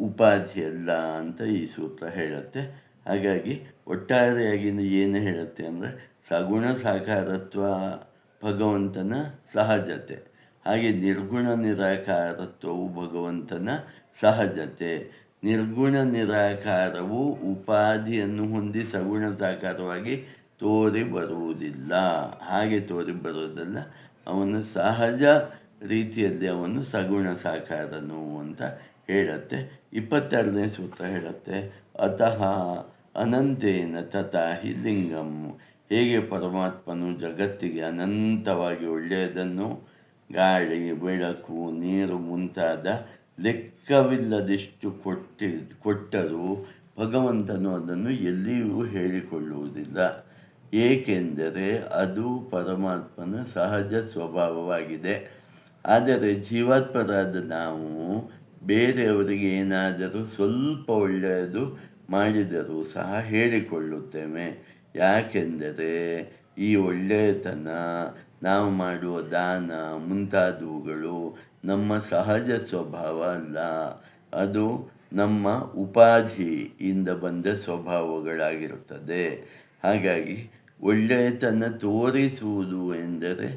ಉಪಾಧಿಯಲ್ಲ ಅಂತ ಈ ಸೂತ್ರ ಹೇಳುತ್ತೆ. ಹಾಗಾಗಿ ಒಟ್ಟಾರೆಯಾಗಿ ಏನು ಹೇಳುತ್ತೆ ಅಂದರೆ, ಸಗುಣ ಸಾಕಾರತ್ವ ಭಗವಂತನ ಸಹಜತೆ, ಹಾಗೆ ನಿರ್ಗುಣ ನಿರಾಕಾರತ್ವವು ಭಗವಂತನ ಸಹಜತೆ. ನಿರ್ಗುಣ ನಿರಾಕಾರವು ಉಪಾಧಿಯನ್ನು ಹೊಂದಿ ಸಗುಣ ಸಾಕಾರವಾಗಿ ತೋರಿ ಬರುವುದಿಲ್ಲ. ಹಾಗೆ ತೋರಿ ಬರುವುದಲ್ಲ, ಅವನ ಸಹಜ ರೀತಿಯಲ್ಲಿ ಅವನು ಸಗುಣ ಸಾಕಾರನು ಅಂತ ಹೇಳುತ್ತೆ. 22ನೇ ಸೂತ್ರ ಹೇಳುತ್ತೆ, ಅತಃ ಅನಂತೇನ ತಥಾ ಹಿ ಲಿಂಗಂ. ಹೇಗೆ ಪರಮಾತ್ಮನು ಜಗತ್ತಿಗೆ ಅನಂತವಾಗಿ ಒಳ್ಳೆಯದನ್ನು, ಗಾಳಿ, ಬೆಳಕು, ನೀರು ಮುಂತಾದ ಲೆಕ್ಕವಿಲ್ಲದಿಷ್ಟು ಕೊಟ್ಟರೂ ಭಗವಂತನು ಅದನ್ನು ಎಲ್ಲಿಯೂ ಹೇಳಿಕೊಳ್ಳುವುದಿಲ್ಲ. ಏಕೆಂದರೆ ಅದು ಪರಮಾತ್ಮನ ಸಹಜ ಸ್ವಭಾವವಾಗಿದೆ. ಆದರೆ ಜೀವಾತ್ಮರಾದ ನಾವು ಬೇರೆಯವರಿಗೆ ಏನಾದರೂ ಸ್ವಲ್ಪ ಒಳ್ಳೆಯದು ಮಾಡಿದರೂ ಸಹ ಹೇಳಿಕೊಳ್ಳುತ್ತೇವೆ. ಯಾಕೆಂದರೆ ಈ ಒಳ್ಳೆಯತನ, ನಾವು ಮಾಡುವ ದಾನ ಮುಂತಾದವುಗಳು ನಮ್ಮ ಸಹಜ ಸ್ವಭಾವ ಅಲ್ಲ, ಅದು ನಮ್ಮ ಉಪಾಧಿಯಿಂದ ಬಂದ ಸ್ವಭಾವಗಳಾಗಿರುತ್ತದೆ. ಹಾಗಾಗಿ ಒಳ್ಳೆಯತನ ತೋರಿಸುವುದು ಎಂದರೆ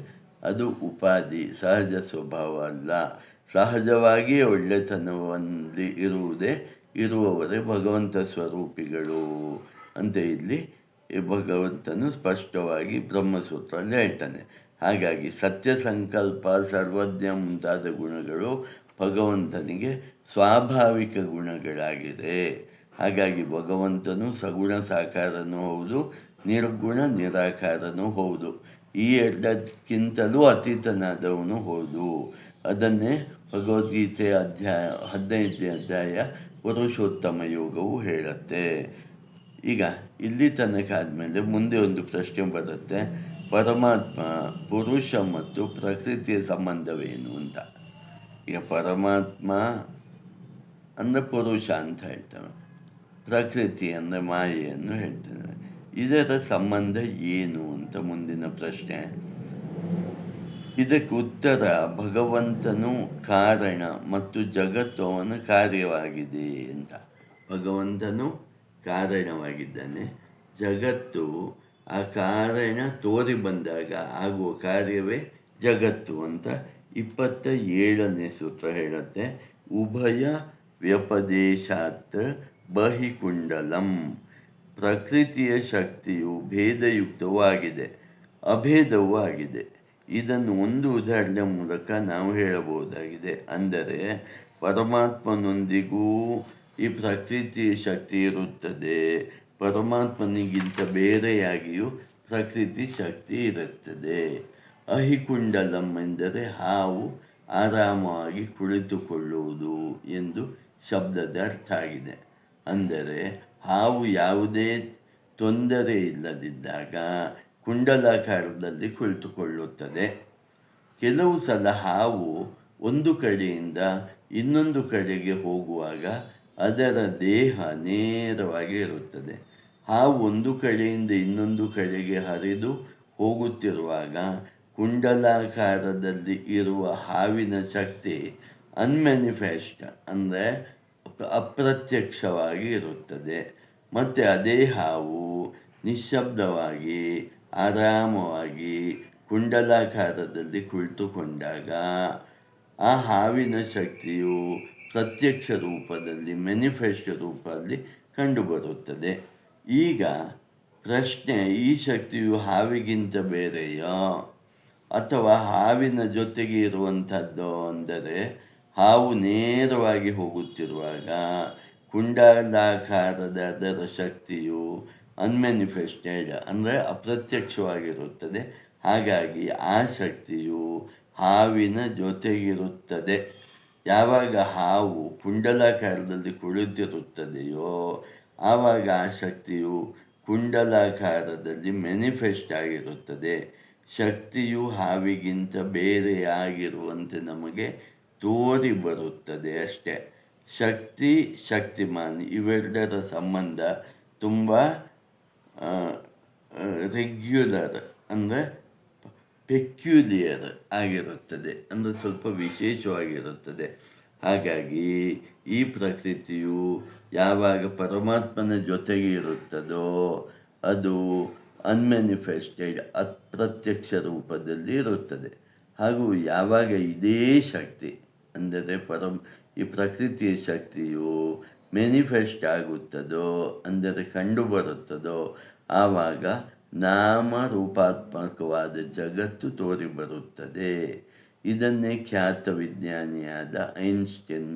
ಅದು ಉಪಾಧಿ, ಸಹಜ ಸ್ವಭಾವ ಅಲ್ಲ. ಸಹಜವಾಗಿ ಒಳ್ಳೆತನದಲ್ಲಿ ಇರುವವರೇ ಭಗವಂತ ಸ್ವರೂಪಿಗಳು ಅಂತ ಇಲ್ಲಿ ಭಗವಂತನು ಸ್ಪಷ್ಟವಾಗಿ ಬ್ರಹ್ಮಸೂತ್ರದಲ್ಲಿ ಹೇಳ್ತಾನೆ. ಹಾಗಾಗಿ ಸತ್ಯ ಸಂಕಲ್ಪ, ಸರ್ವಜ್ಞ ಮುಂತಾದ ಗುಣಗಳು ಭಗವಂತನಿಗೆ ಸ್ವಾಭಾವಿಕ ಗುಣಗಳಾಗಿದೆ. ಹಾಗಾಗಿ ಭಗವಂತನು ಸಗುಣ ಸಾಕಾರನೂ ಹೌದು, ನಿರ್ಗುಣ ನಿರಾಕಾರನೂ ಹೌದು. ಈ ಎರಡಕ್ಕಿಂತಲೂ ಅತೀತನಾದವನು ಹೌದು. ಅದನ್ನೇ ಭಗವದ್ಗೀತೆ 15ನೇ ಅಧ್ಯಾಯ ಪುರುಷೋತ್ತಮ ಯೋಗವು ಹೇಳುತ್ತೆ. ಈಗ ಇಲ್ಲಿ ತನಕ ಆದಮೇಲೆ ಮುಂದೆ ಒಂದು ಪ್ರಶ್ನೆ ಬರುತ್ತೆ, ಪರಮಾತ್ಮ, ಪುರುಷ ಮತ್ತು ಪ್ರಕೃತಿಯ ಸಂಬಂಧವೇನು ಅಂತ. ಈಗ ಪರಮಾತ್ಮ ಅಂದರೆ ಪುರುಷ ಅಂತ ಹೇಳ್ತೇವೆ, ಪ್ರಕೃತಿ ಅಂದರೆ ಮಾಯೆಯನ್ನು ಹೇಳ್ತೇವೆ. ಇದರ ಸಂಬಂಧ ಏನು ಅಂತ ಮುಂದಿನ ಪ್ರಶ್ನೆ. ಇದಕ್ಕೆ ಉತ್ತರ, ಭಗವಂತನು ಕಾರಣ ಮತ್ತು ಜಗತ್ತು ಅವನ ಕಾರ್ಯವಾಗಿದೆ ಅಂತ. ಭಗವಂತನು ಕಾರಣವಾಗಿದ್ದಾನೆ, ಜಗತ್ತು ಆ ಕಾರಣ ತೋರಿ ಬಂದಾಗ ಆಗುವ ಕಾರ್ಯವೇ ಜಗತ್ತು ಅಂತ 27ನೇ ಸೂತ್ರ ಹೇಳುತ್ತೆ. ಉಭಯ ವ್ಯಪದೇಶಾತ್ ಬಹಿಕುಂಡಲಂ. ಪ್ರಕೃತಿಯ ಶಕ್ತಿಯು ಭೇದಯುಕ್ತವೂ ಆಗಿದೆ, ಅಭೇದವೂ ಆಗಿದೆ. ಇದನ್ನು ಒಂದು ಉದಾಹರಣೆ ಮೂಲಕ ನಾವು ಹೇಳಬಹುದಾಗಿದೆ. ಅಂದರೆ ಪರಮಾತ್ಮನೊಂದಿಗೂ ಈ ಪ್ರಕೃತಿಯ ಶಕ್ತಿ ಇರುತ್ತದೆ, ಪರಮಾತ್ಮನಿಗಿಂತ ಬೇರೆಯಾಗಿಯೂ ಪ್ರಕೃತಿ ಶಕ್ತಿ ಇರುತ್ತದೆ. ಅಹಿಕುಂಡಲಂ ಎಂದರೆ ಹಾವು ಆರಾಮವಾಗಿ ಕುಳಿತುಕೊಳ್ಳುವುದು ಎಂದು ಶಬ್ದದ ಅರ್ಥ ಆಗಿದೆ. ಅಂದರೆ ಹಾವು ಯಾವುದೇ ತೊಂದರೆ ಇಲ್ಲದಿದ್ದಾಗ ಕುಂಡಲಾಕಾರದಲ್ಲಿ ಕುಳಿತುಕೊಳ್ಳುತ್ತದೆ. ಕೆಲವು ಸಲ ಹಾವು ಒಂದು ಕಡೆಯಿಂದ ಇನ್ನೊಂದು ಕಡೆಗೆ ಹೋಗುವಾಗ ಅದರ ದೇಹ ನೇರವಾಗಿ ಇರುತ್ತದೆ. ಹಾವು ಒಂದು ಕಡೆಯಿಂದ ಇನ್ನೊಂದು ಕಡೆಗೆ ಹರಿದು ಹೋಗುತ್ತಿರುವಾಗ ಕುಂಡಲಾಕಾರದಲ್ಲಿ ಇರುವ ಹಾವಿನ ಶಕ್ತಿ ಅನ್ಮ್ಯಾನಿಫೆಸ್ಟ್ ಅಂದರೆ ಅಪ್ರತ್ಯಕ್ಷವಾಗಿ ಇರುತ್ತದೆ. ಮತ್ತು ಅದೇ ಹಾವು ನಿಶ್ಶಬ್ದವಾಗಿ ಆರಾಮವಾಗಿ ಕುಂಡಲಾಕಾರದಲ್ಲಿ ಕುಳಿತುಕೊಂಡಾಗ ಆ ಹಾವಿನ ಶಕ್ತಿಯು ಪ್ರತ್ಯಕ್ಷ ರೂಪದಲ್ಲಿ ಮ್ಯಾನಿಫೆಸ್ಟ್ ರೂಪದಲ್ಲಿ ಕಂಡುಬರುತ್ತದೆ. ಈಗ ಪ್ರಶ್ನೆ, ಈ ಶಕ್ತಿಯು ಹಾವಿಗಿಂತ ಬೇರೆಯೋ ಅಥವಾ ಹಾವಿನ ಜೊತೆಗೆ ಇರುವಂಥದ್ದು? ಅಂದರೆ ಹಾವು ನೇರವಾಗಿ ಹೋಗುತ್ತಿರುವಾಗ ಕುಂಡಲಾಕಾರದ ಅದರ ಶಕ್ತಿಯು ಅನ್ಮ್ಯಾನಿಫೆಸ್ಟೆಡ್ ಅಂದರೆ ಅಪ್ರತ್ಯಕ್ಷವಾಗಿರುತ್ತದೆ. ಹಾಗಾಗಿ ಆ ಶಕ್ತಿಯು ಹಾವಿನ ಜೊತೆಗಿರುತ್ತದೆ. ಯಾವಾಗ ಹಾವು ಕುಂಡಲಾಕಾರದಲ್ಲಿ ಕುಳಿತಿರುತ್ತದೆಯೋ ಆವಾಗ ಆ ಶಕ್ತಿಯು ಕುಂಡಲಾಕಾರದಲ್ಲಿ ಮ್ಯಾನಿಫೆಸ್ಟ್ ಆಗಿರುತ್ತದೆ. ಶಕ್ತಿಯು ಹಾವಿಗಿಂತ ಬೇರೆಯಾಗಿರುವಂತೆ ನಮಗೆ ತೋರಿ ಬರುತ್ತದೆ ಅಷ್ಟೆ. ಶಕ್ತಿ, ಶಕ್ತಿಮಾನ್ ಇವೆರಡರ ಸಂಬಂಧ ತುಂಬ ರೆಗ್ಯುಲರ್ ಅಂದರೆ ಪೆಕ್ಯುಲಿಯರ್ ಆಗಿರುತ್ತದೆ, ಅಂದರೆ ಸ್ವಲ್ಪ ವಿಶೇಷವಾಗಿರುತ್ತದೆ. ಹಾಗಾಗಿ ಈ ಪ್ರಕೃತಿಯು ಯಾವಾಗ ಪರಮಾತ್ಮನ ಜೊತೆಗೆ ಇರುತ್ತದೋ ಅದು ಅನ್ಮ್ಯಾನಿಫೆಸ್ಟೆಡ್ ಅಪ್ರತ್ಯಕ್ಷ ರೂಪದಲ್ಲಿ ಇರುತ್ತದೆ. ಹಾಗೂ ಯಾವಾಗ ಇದೇ ಶಕ್ತಿ ಅಂದರೆ ಈ ಪ್ರಕೃತಿಯ ಶಕ್ತಿಯು ಮ್ಯಾನಿಫೆಸ್ಟ್ ಆಗುತ್ತದೋ ಅಂದರೆ ಕಂಡುಬರುತ್ತದೋ ಆವಾಗ ನಾಮರೂಪಾತ್ಮಕವಾದ ಜಗತ್ತು ತೋರಿಬರುತ್ತದೆ. ಇದನ್ನೇ ಖ್ಯಾತ ವಿಜ್ಞಾನಿಯಾದ ಐನ್ಸ್ಟೈನ್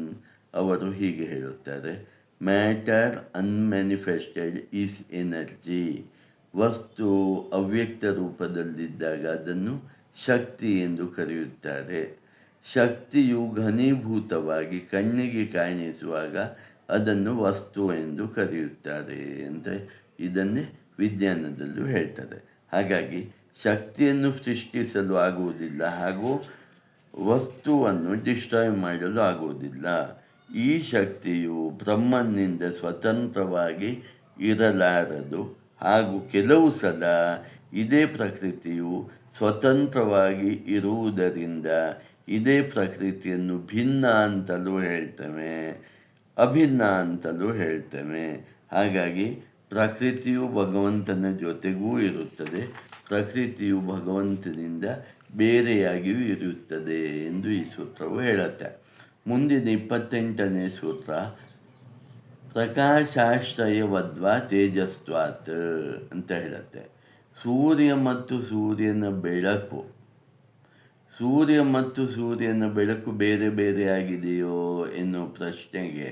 ಅವರು ಹೀಗೆ ಹೇಳುತ್ತಾರೆ: ಮ್ಯಾಟರ್ ಅನ್ಮ್ಯಾನಿಫೆಸ್ಟೆಡ್ ಈಸ್ ಎನರ್ಜಿ. ವಸ್ತು ಅವ್ಯಕ್ತ ರೂಪದಲ್ಲಿದ್ದಾಗ ಅದನ್ನು ಶಕ್ತಿ ಎಂದು ಕರೆಯುತ್ತಾರೆ. ಶಕ್ತಿಯು ಘನೀಭೂತವಾಗಿ ಕಣ್ಣಿಗೆ ಕಾಣಿಸುವಾಗ ಅದನ್ನು ವಸ್ತು ಎಂದು ಕರೆಯುತ್ತಾರೆ ಅಂತ ಇದನ್ನೇ ವಿಜ್ಞಾನದಲ್ಲೂ ಹೇಳ್ತಾರೆ. ಹಾಗಾಗಿ ಶಕ್ತಿಯನ್ನು ಸೃಷ್ಟಿಸಲು ಆಗುವುದಿಲ್ಲ ಹಾಗೂ ವಸ್ತುವನ್ನು ಡಿಸ್ಟ್ರಾಯ್ ಮಾಡಲು ಆಗುವುದಿಲ್ಲ. ಈ ಶಕ್ತಿಯು ಬ್ರಹ್ಮನಿಂದ ಸ್ವತಂತ್ರವಾಗಿ ಇರಲಾರದು. ಹಾಗೂ ಕೆಲವು ಸಲ ಇದೇ ಪ್ರಕೃತಿಯು ಸ್ವತಂತ್ರವಾಗಿ ಇರುವುದರಿಂದ ಇದೇ ಪ್ರಕೃತಿಯನ್ನು ಭಿನ್ನ ಅಂತಲೂ ಹೇಳ್ತೇವೆ, ಅಭಿನ್ನ ಅಂತಲೂ ಹೇಳ್ತೇವೆ. ಹಾಗಾಗಿ ಪ್ರಕೃತಿಯು ಭಗವಂತನ ಜೊತೆಗೂ ಇರುತ್ತದೆ, ಪ್ರಕೃತಿಯು ಭಗವಂತನಿಂದ ಬೇರೆಯಾಗಿಯೂ ಇರುತ್ತದೆ ಎಂದು ಈ ಸೂತ್ರವು ಹೇಳುತ್ತೆ. ಮುಂದಿನ 28ನೇ ಸೂತ್ರ, ಪ್ರಕಾಶಾಶ್ರಯವದ್ವಾ ತೇಜಸ್ತ್ವಾತ್ ಅಂತ ಹೇಳುತ್ತೆ. ಸೂರ್ಯ ಮತ್ತು ಸೂರ್ಯನ ಬೆಳಕು ಬೇರೆ ಬೇರೆಯಾಗಿದೆಯೋ ಎನ್ನುವ ಪ್ರಶ್ನೆಗೆ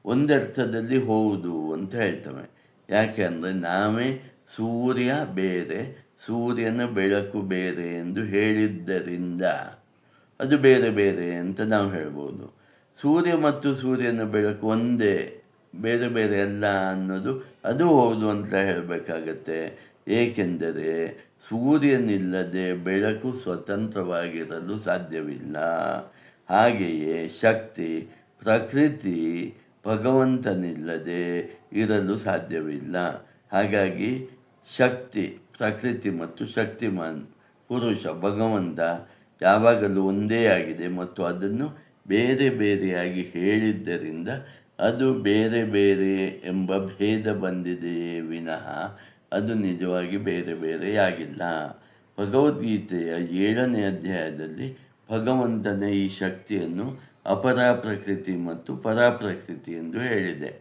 ಒಂದರ್ಥದಲ್ಲಿ ಹೌದು ಅಂತ ಹೇಳ್ತೇವೆ. ಯಾಕೆ ಅಂದರೆ ನಾವೇ ಸೂರ್ಯ ಬೇರೆ, ಸೂರ್ಯನ ಬೆಳಕು ಬೇರೆ ಎಂದು ಹೇಳಿದ್ದರಿಂದ ಅದು ಬೇರೆ ಬೇರೆ ಅಂತ ನಾವು ಹೇಳ್ಬೋದು. ಸೂರ್ಯ ಮತ್ತು ಸೂರ್ಯನ ಬೆಳಕು ಒಂದೇ, ಬೇರೆ ಬೇರೆ ಅಲ್ಲ ಅನ್ನೋದು ಅದು ಹೌದು ಅಂತ ಹೇಳಬೇಕಾಗತ್ತೆ. ಏಕೆಂದರೆ ಸೂರ್ಯನಿಲ್ಲದೆ ಬೆಳಕು ಸ್ವತಂತ್ರವಾಗಿರಲು ಸಾಧ್ಯವಿಲ್ಲ. ಹಾಗೆಯೇ ಶಕ್ತಿ, ಪ್ರಕೃತಿ ಭಗವಂತನಿಲ್ಲದೆ ಇರಲು ಸಾಧ್ಯವಿಲ್ಲ. ಹಾಗಾಗಿ ಶಕ್ತಿ, ಪ್ರಕೃತಿ ಮತ್ತು ಶಕ್ತಿಮಾನ್ ಪುರುಷ ಭಗವಂತ ಯಾವಾಗಲೂ ಒಂದೇ ಆಗಿದೆ ಮತ್ತು ಅದನ್ನು ಬೇರೆ ಬೇರೆಯಾಗಿ ಹೇಳಿದ್ದರಿಂದ ಅದು ಬೇರೆ ಬೇರೆ ಎಂಬ ಭೇದ ಬಂದಿದೆಯೇ ವಿನಃ ಅದು ನಿಜವಾಗಿ ಬೇರೆ ಬೇರೆಯಾಗಿಲ್ಲ. ಭಗವದ್ಗೀತೆಯ 7ನೇ ಅಧ್ಯಾಯದಲ್ಲಿ ಭಗವಂತನ ಈ ಶಕ್ತಿಯನ್ನು ಅಪರಾಪ್ರಕೃತಿ ಮತ್ತು ಪರಾಪ್ರಕೃತಿ ಎಂದು ಹೇಳಿದೆ.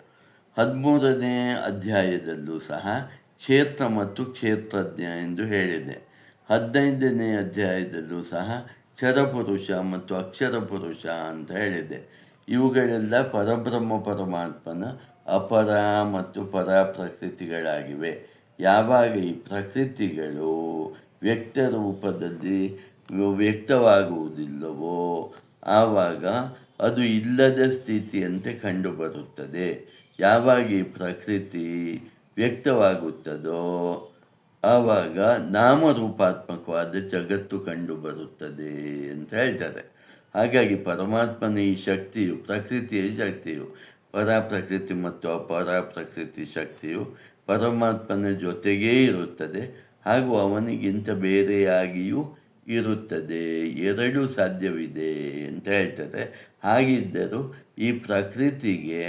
13ನೇ ಅಧ್ಯಾಯದಲ್ಲೂ ಸಹ ಕ್ಷೇತ್ರ ಮತ್ತು ಕ್ಷೇತ್ರಜ್ಞ ಎಂದು ಹೇಳಿದೆ. 15ನೇ ಅಧ್ಯಾಯದಲ್ಲೂ ಸಹ ಕ್ಷರಪುರುಷ ಮತ್ತು ಅಕ್ಷರ ಪುರುಷ ಅಂತ ಹೇಳಿದೆ. ಇವುಗಳೆಲ್ಲ ಪರಬ್ರಹ್ಮ ಪರಮಾತ್ಮನ ಅಪರ ಮತ್ತು ಪರಾಪ್ರಕೃತಿಗಳಾಗಿವೆ. ಯಾವಾಗ ಈ ಪ್ರಕೃತಿಗಳು ವ್ಯಕ್ತ ರೂಪದಲ್ಲಿ ವ್ಯಕ್ತವಾಗುವುದಿಲ್ಲವೋ ಆವಾಗ ಅದು ಇಲ್ಲದ ಸ್ಥಿತಿಯಂತೆ ಕಂಡುಬರುತ್ತದೆ. ಯಾವಾಗ ಈ ಪ್ರಕೃತಿ ವ್ಯಕ್ತವಾಗುತ್ತದೋ ಆವಾಗ ನಾಮರೂಪಾತ್ಮಕವಾದ ಜಗತ್ತು ಕಂಡುಬರುತ್ತದೆ ಅಂತ ಹೇಳ್ತಾರೆ. ಹಾಗಾಗಿ ಪರಮಾತ್ಮನ ಈ ಶಕ್ತಿಯು, ಪ್ರಕೃತಿಯ ಶಕ್ತಿಯು, ಪರಾಪ್ರಕೃತಿ ಮತ್ತು ಅಪರಾಪ್ರಕೃತಿ ಶಕ್ತಿಯು ಪರಮಾತ್ಮನ ಜೊತೆಗೇ ಇರುತ್ತದೆ ಹಾಗೂ ಅವನಿಗಿಂತ ಬೇರೆಯಾಗಿಯೂ ಇರುತ್ತದೆ. ಎರಡೂ ಸಾಧ್ಯವಿದೆ ಅಂತ ಹೇಳ್ತಾರೆ. ಹಾಗಿದ್ದರೂ ಈ ಪ್ರಕೃತಿಗೆ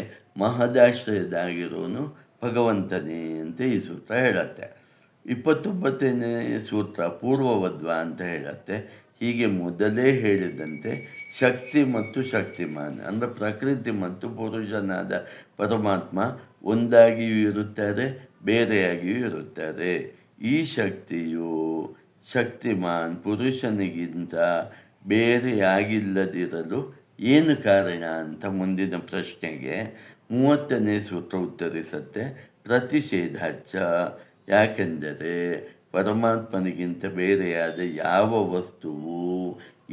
ಮಹದಾಶ್ರಯದಾಗಿರೋನು ಭಗವಂತನೇ ಅಂತ ಈ ಸೂತ್ರ ಹೇಳುತ್ತೆ. 29ನೇ ಸೂತ್ರ ಪೂರ್ವವದ್ವ ಅಂತ ಹೇಳುತ್ತೆ. ಹೀಗೆ ಮೊದಲೇ ಹೇಳಿದಂತೆ ಶಕ್ತಿ ಮತ್ತು ಶಕ್ತಿಮಾನ್ ಅಂದರೆ ಪ್ರಕೃತಿ ಮತ್ತು ಪುರುಷನಾದ ಪರಮಾತ್ಮ ಒಂದಾಗಿಯೂ ಇರುತ್ತಾರೆ, ಬೇರೆಯಾಗಿಯೂ ಇರುತ್ತಾರೆ. ಈ ಶಕ್ತಿಯು ಶಕ್ತಿಮಾನ್ ಪುರುಷನಿಗಿಂತ ಬೇರೆಯಾಗಿಲ್ಲದಿರಲು ಏನು ಕಾರಣ ಅಂತ ಮುಂದಿನ ಪ್ರಶ್ನೆಗೆ 30ನೇ ಸೂತ್ರ ಉತ್ತರಿಸುತ್ತೆ. ಪ್ರತಿಷೇಧಾಚ, ಯಾಕೆಂದರೆ ಪರಮಾತ್ಮನಿಗಿಂತ ಬೇರೆಯಾದ ಯಾವ ವಸ್ತುವು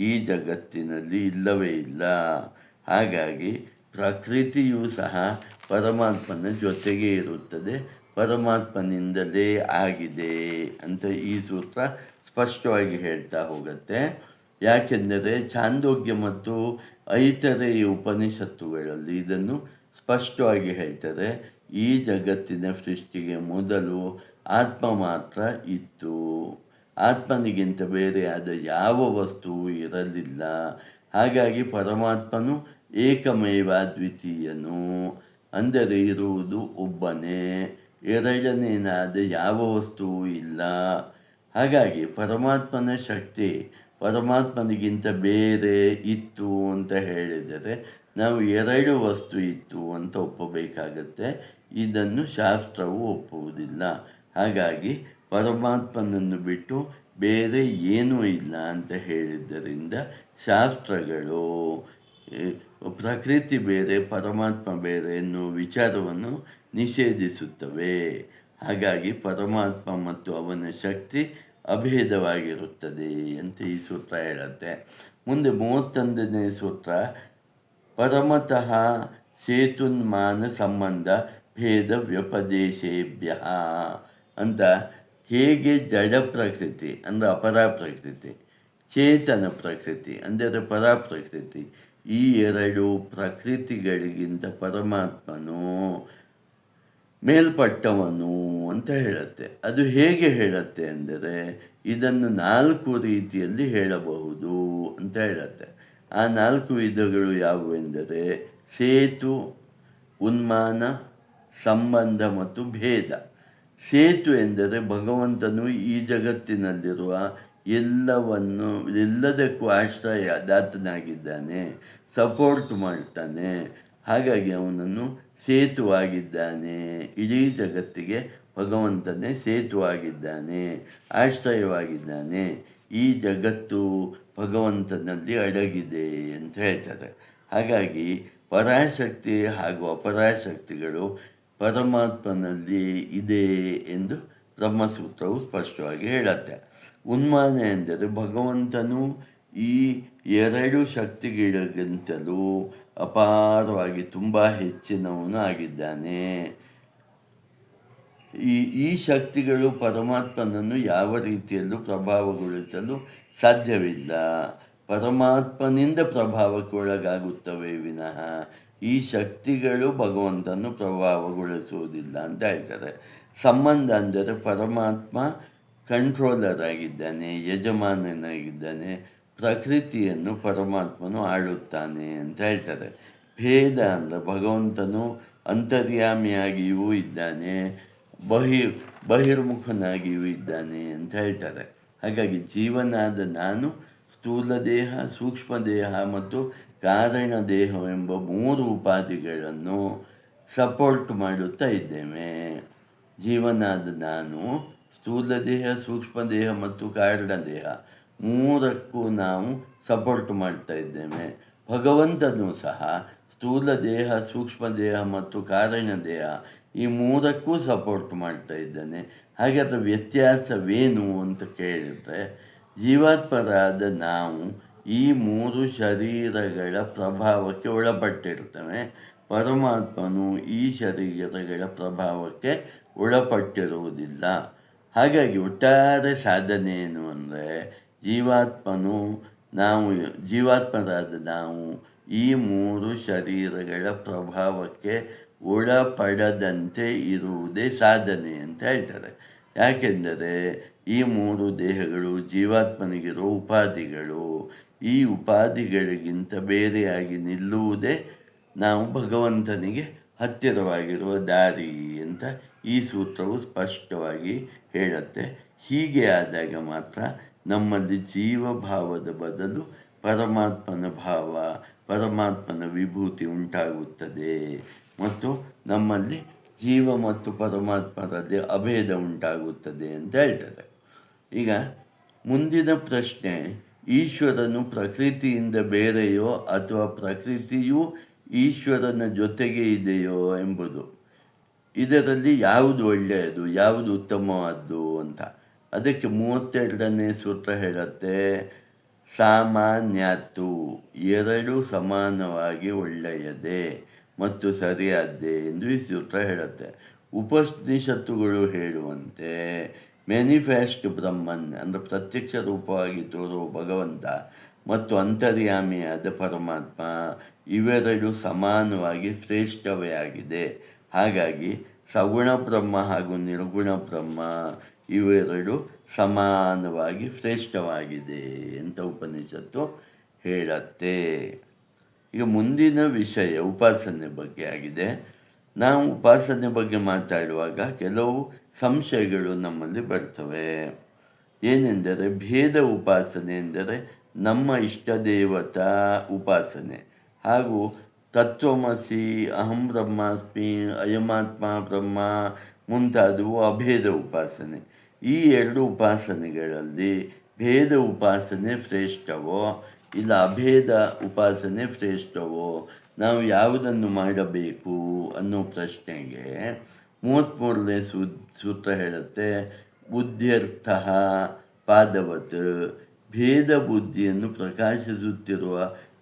ಈ ಜಗತ್ತಿನಲ್ಲಿ ಇಲ್ಲವೇ ಇಲ್ಲ. ಹಾಗಾಗಿ ಪ್ರಕೃತಿಯೂ ಸಹ ಪರಮಾತ್ಮನ ಜೊತೆಗೆ ಇರುತ್ತದೆ, ಪರಮಾತ್ಮನಿಂದಲೇ ಆಗಿದೆ ಅಂತ ಈ ಸೂತ್ರ ಸ್ಪಷ್ಟವಾಗಿ ಹೇಳ್ತಾ ಹೋಗುತ್ತೆ. ಯಾಕೆಂದರೆ ಛಾಂದೋಗ್ಯ ಮತ್ತು ಐತರೇಯ ಉಪನಿಷತ್ತುಗಳಲ್ಲಿ ಇದನ್ನು ಸ್ಪಷ್ಟವಾಗಿ ಹೇಳ್ತಾರೆ. ಈ ಜಗತ್ತಿನ ಸೃಷ್ಟಿಗೆ ಮೊದಲು ಆತ್ಮ ಮಾತ್ರ ಇತ್ತು, ಆತ್ಮನಿಗಿಂತ ಬೇರೆಯಾದ ಯಾವ ವಸ್ತುವು ಇರಲಿಲ್ಲ. ಹಾಗಾಗಿ ಪರಮಾತ್ಮನು ಏಕಮೇವಾದ್ವಿತೀಯನು, ಅಂದರೆ ಇರುವುದು ಒಬ್ಬನೇ, ಎರಡನೇನಾದ ಯಾವ ವಸ್ತುವೂ ಇಲ್ಲ. ಹಾಗಾಗಿ ಪರಮಾತ್ಮನ ಶಕ್ತಿ ಪರಮಾತ್ಮನಿಗಿಂತ ಬೇರೆ ಇತ್ತು ಅಂತ ಹೇಳಿದರೆ ನಾವು ಎರಡು ವಸ್ತು ಇತ್ತು ಅಂತ ಒಪ್ಪಬೇಕಾಗತ್ತೆ. ಇದನ್ನು ಶಾಸ್ತ್ರವು ಒಪ್ಪುವುದಿಲ್ಲ. ಹಾಗಾಗಿ ಪರಮಾತ್ಮನನ್ನು ಬಿಟ್ಟು ಬೇರೆ ಏನೂ ಇಲ್ಲ ಅಂತ ಹೇಳಿದ್ದರಿಂದ ಶಾಸ್ತ್ರಗಳು ಪ್ರಕೃತಿ ಬೇರೆ ಪರಮಾತ್ಮ ಬೇರೆ ಎನ್ನುವ ವಿಚಾರವನ್ನು ನಿಷೇಧಿಸುತ್ತವೆ. ಹಾಗಾಗಿ ಪರಮಾತ್ಮ ಮತ್ತು ಅವನ ಶಕ್ತಿ ಅಭೇದವಾಗಿರುತ್ತದೆ ಅಂತ ಈ ಸೂತ್ರ ಹೇಳುತ್ತೆ. ಮುಂದೆ 31ನೇ ಸೂತ್ರ ಪರಮತಃ ಸೇತುನ್ಮಾನ ಸಂಬಂಧ ಭೇದ ವ್ಯಪದೇಶೇಭ್ಯ ಅಂತ, ಹೇಗೆ ಜಡ ಪ್ರಕೃತಿ ಅಂದರೆ ಅಪರಾಪ್ರಕೃತಿ, ಚೇತನ ಪ್ರಕೃತಿ ಅಂದರೆ ಪರಾಪ್ರಕೃತಿ, ಈ ಎರಡು ಪ್ರಕೃತಿಗಳಿಗಿಂತ ಪರಮಾತ್ಮನು ಮೇಲ್ಪಟ್ಟವನು ಅಂತ ಹೇಳುತ್ತೆ. ಅದು ಹೇಗೆ ಹೇಳುತ್ತೆ ಅಂದರೆ ಇದನ್ನು 4 ರೀತಿಯಲ್ಲಿ ಹೇಳಬಹುದು ಅಂತ ಹೇಳುತ್ತೆ. ಆ 4 ವಿಧಗಳು ಯಾವುವೆಂದರೆ ಸೇತು, ಉನ್ಮಾನ, ಸಂಬಂಧ ಮತ್ತು ಭೇದ. ಸೇತು ಎಂದರೆ ಭಗವಂತನು ಈ ಜಗತ್ತಿನಲ್ಲಿರುವ ಎಲ್ಲದಕ್ಕೂ ಆಶ್ರಯದಾತನಾಗಿದ್ದಾನೆ, ಸಪೋರ್ಟ್ ಮಾಡ್ತಾನೆ. ಹಾಗಾಗಿ ಅವನನ್ನು ಸೇತುವಾಗಿದ್ದಾನೆ. ಇಡೀ ಜಗತ್ತಿಗೆ ಭಗವಂತನೇ ಸೇತುವಾಗಿದ್ದಾನೆ, ಆಶ್ರಯವಾಗಿದ್ದಾನೆ. ಈ ಜಗತ್ತು ಭಗವಂತನಲ್ಲಿ ಅಡಗಿದೆ ಅಂತ ಹೇಳ್ತಾರೆ. ಹಾಗಾಗಿ ಪರಾಶಕ್ತಿ ಹಾಗೂ ಅಪರಾಶಕ್ತಿಗಳು ಪರಮಾತ್ಮನಲ್ಲಿ ಇದೆ ಎಂದು ಬ್ರಹ್ಮಸೂತ್ರವು ಸ್ಪಷ್ಟವಾಗಿ ಹೇಳುತ್ತೆ. ಉನ್ಮಾನ ಎಂದರೆ ಭಗವಂತನು ಈ ಎರಡು ಶಕ್ತಿಗಳಿಗಿಂತಲೂ ಅಪಾರವಾಗಿ ತುಂಬ ಹೆಚ್ಚಿನವನು ಆಗಿದ್ದಾನೆ. ಈ ಶಕ್ತಿಗಳು ಪರಮಾತ್ಮನನ್ನು ಯಾವ ರೀತಿಯಲ್ಲೂ ಪ್ರಭಾವಗೊಳಿಸಲು ಸಾಧ್ಯವಿಲ್ಲ. ಪರಮಾತ್ಮನಿಂದ ಪ್ರಭಾವಕ್ಕೆ ಒಳಗಾಗುತ್ತವೆ ವಿನಃ ಈ ಶಕ್ತಿಗಳು ಭಗವಂತನು ಪ್ರಭಾವಗೊಳಿಸುವುದಿಲ್ಲ ಅಂತ ಹೇಳ್ತಾರೆ. ಸಂಬಂಧ ಅಂದರೆ ಪರಮಾತ್ಮ ಕಂಟ್ರೋಲರ್ ಆಗಿದ್ದಾನೆ, ಯಜಮಾನನಾಗಿದ್ದಾನೆ, ಪ್ರಕೃತಿಯನ್ನು ಪರಮಾತ್ಮನು ಆಳುತ್ತಾನೆ ಅಂತ ಹೇಳ್ತಾರೆ. ಭೇದ ಅಂದರೆ ಭಗವಂತನು ಅಂತರ್ಯಾಮಿಯಾಗಿಯೂ ಇದ್ದಾನೆ, ಬಹಿರ್ಮುಖನಾಗಿಯೂ ಇದ್ದಾನೆ ಅಂತ ಹೇಳ್ತಾರೆ. ಹಾಗಾಗಿ ಜೀವನಾದ ನಾನು ಸ್ಥೂಲ ದೇಹ, ಸೂಕ್ಷ್ಮ ದೇಹ ಮತ್ತು ಕಾರಣ ದೇಹವೆಂಬ 3 ಉಪಾಧಿಗಳನ್ನು ಸಪೋರ್ಟ್ ಮಾಡುತ್ತಾ ಇದ್ದೇವೆ. ಜೀವನಾದ ನಾನು ಸ್ಥೂಲ ದೇಹ, ಸೂಕ್ಷ್ಮ ದೇಹ ಮತ್ತು ಕಾರಣ ದೇಹ 3ಕ್ಕೂ ನಾವು ಸಪೋರ್ಟ್ ಮಾಡ್ತಾ ಇದ್ದೇವೆ. ಭಗವಂತನೂ ಸಹ ಸ್ಥೂಲ ದೇಹ, ಸೂಕ್ಷ್ಮ ದೇಹ ಮತ್ತು ಕಾರಣ ದೇಹ ಈ 3ಕ್ಕೂ ಸಪೋರ್ಟ್ ಮಾಡ್ತಾ ಇದ್ದಾನೆ. ಹಾಗಾದರೆ ವ್ಯತ್ಯಾಸವೇನು ಅಂತ ಕೇಳಿದರೆ, ಜೀವಾತ್ಮರಾದ ನಾವು ಈ 3 ಶರೀರಗಳ ಪ್ರಭಾವಕ್ಕೆ ಒಳಪಟ್ಟಿರ್ತವೆ. ಪರಮಾತ್ಮನು ಈ ಶರೀರಗಳ ಪ್ರಭಾವಕ್ಕೆ ಒಳಪಟ್ಟಿರುವುದಿಲ್ಲ. ಹಾಗಾಗಿ ಒಟ್ಟಾರೆ ಸಾಧನೆ ಏನು ಅಂದರೆ, ಜೀವಾತ್ಮರಾದ ನಾವು ಈ 3 ಶರೀರಗಳ ಪ್ರಭಾವಕ್ಕೆ ಒಳಪಡದಂತೆ ಇರುವುದೇ ಸಾಧನೆ ಅಂತ ಹೇಳ್ತಾರೆ. ಯಾಕೆಂದರೆ ಈ 3 ದೇಹಗಳು ಜೀವಾತ್ಮನಿಗಿರೋ ಉಪಾಧಿಗಳು. ಈ ಉಪಾಧಿಗಳಿಗಿಂತ ಬೇರೆಯಾಗಿ ನಿಲ್ಲುವುದೇ ನಾವು ಭಗವಂತನಿಗೆ ಹತ್ತಿರವಾಗಿರುವ ದಾರಿ ಅಂತ ಈ ಸೂತ್ರವು ಸ್ಪಷ್ಟವಾಗಿ ಹೇಳುತ್ತೆ. ಹೀಗೆ ಆದಾಗ ಮಾತ್ರ ನಮ್ಮಲ್ಲಿ ಜೀವಭಾವದ ಬದಲು ಪರಮಾತ್ಮನ ಭಾವ, ಪರಮಾತ್ಮನ ವಿಭೂತಿ ಉಂಟಾಗುತ್ತದೆ ಮತ್ತು ನಮ್ಮಲ್ಲಿ ಜೀವ ಮತ್ತು ಪರಮಾತ್ಮರಲ್ಲಿ ಅಭೇದ ಉಂಟಾಗುತ್ತದೆ ಅಂತ ಹೇಳ್ತಾರೆ. ಈಗ ಮುಂದಿನ ಪ್ರಶ್ನೆ, ಈಶ್ವರನು ಪ್ರಕೃತಿಯಿಂದ ಬೇರೆಯೋ ಅಥವಾ ಪ್ರಕೃತಿಯು ಈಶ್ವರನ ಜೊತೆಗೆ ಇದೆಯೋ ಎಂಬುದು. ಇದರಲ್ಲಿ ಯಾವುದು ಒಳ್ಳೆಯದು, ಯಾವುದು ಉತ್ತಮವಾದ್ದು ಅಂತ. ಅದಕ್ಕೆ 32ನೇ ಸೂತ್ರ ಹೇಳುತ್ತೆ, ಸಾಮಾನ್ಯತ್ತು, 2 ಸಮಾನವಾಗಿ ಒಳ್ಳೆಯದೇ ಮತ್ತು ಸರಿಯಾದ್ದೇ ಎಂದು ಈ ಸೂತ್ರ ಹೇಳುತ್ತೆ. ಉಪನಿಷತ್ತುಗಳು ಹೇಳುವಂತೆ ಮ್ಯಾನಿಫೆಸ್ಟ್ ಬ್ರಹ್ಮನ್ ಅಂದರೆ ಪ್ರತ್ಯಕ್ಷ ರೂಪವಾಗಿ ತೋರುವ ಭಗವಂತ ಮತ್ತು ಅಂತರ್ಯಾಮಿಯಾದ ಪರಮಾತ್ಮ ಇವೆರಡು ಸಮಾನವಾಗಿ ಶ್ರೇಷ್ಠವೇ ಆಗಿದೆ. ಹಾಗಾಗಿ ಸಗುಣ ಬ್ರಹ್ಮ ಹಾಗೂ ನಿರ್ಗುಣ ಬ್ರಹ್ಮ ಇವೆರಡು ಸಮಾನವಾಗಿ ಶ್ರೇಷ್ಠವಾಗಿದೆ ಅಂತ ಉಪನಿಷತ್ತು ಹೇಳುತ್ತೆ. ಈಗ ಮುಂದಿನ ವಿಷಯ ಉಪಾಸನೆ ಬಗ್ಗೆ ಆಗಿದೆ. ನಾವು ಉಪಾಸನೆ ಬಗ್ಗೆ ಮಾತಾಡುವಾಗ ಕೆಲವು ಸಂಶಯಗಳು ನಮ್ಮಲ್ಲಿ ಬರ್ತವೆ. ಏನೆಂದರೆ, ಭೇದ ಉಪಾಸನೆ ಎಂದರೆ ನಮ್ಮ ಇಷ್ಟ ದೇವತಾ ಉಪಾಸನೆ, ಹಾಗೂ ತತ್ವಮಸಿ, ಅಹಂ ಬ್ರಹ್ಮಾಸ್ಮಿ, ಅಯಮಾತ್ಮ ಬ್ರಹ್ಮ ಮುಂತಾದವು ಅಭೇದ ಉಪಾಸನೆ. ಈ 2 ಉಪಾಸನೆಗಳಲ್ಲಿ ಭೇದ ಉಪಾಸನೆ ಶ್ರೇಷ್ಠವೋ ಇಲ್ಲ ಅಭೇದ ಉಪಾಸನೆ ಶ್ರೇಷ್ಠವೋ, ನಾವು ಯಾವುದನ್ನು ಮಾಡಬೇಕು ಅನ್ನೋ ಪ್ರಶ್ನೆಗೆ 33ನೇ ಸೂತ್ರ ಹೇಳುತ್ತೆ, ಬುದ್ಧ್ಯರ್ಥ ಪಾದವತ್, ಭೇದ ಬುದ್ಧಿಯನ್ನು ಪ್ರಕಾಶಿಸುತ್ತಿರುವ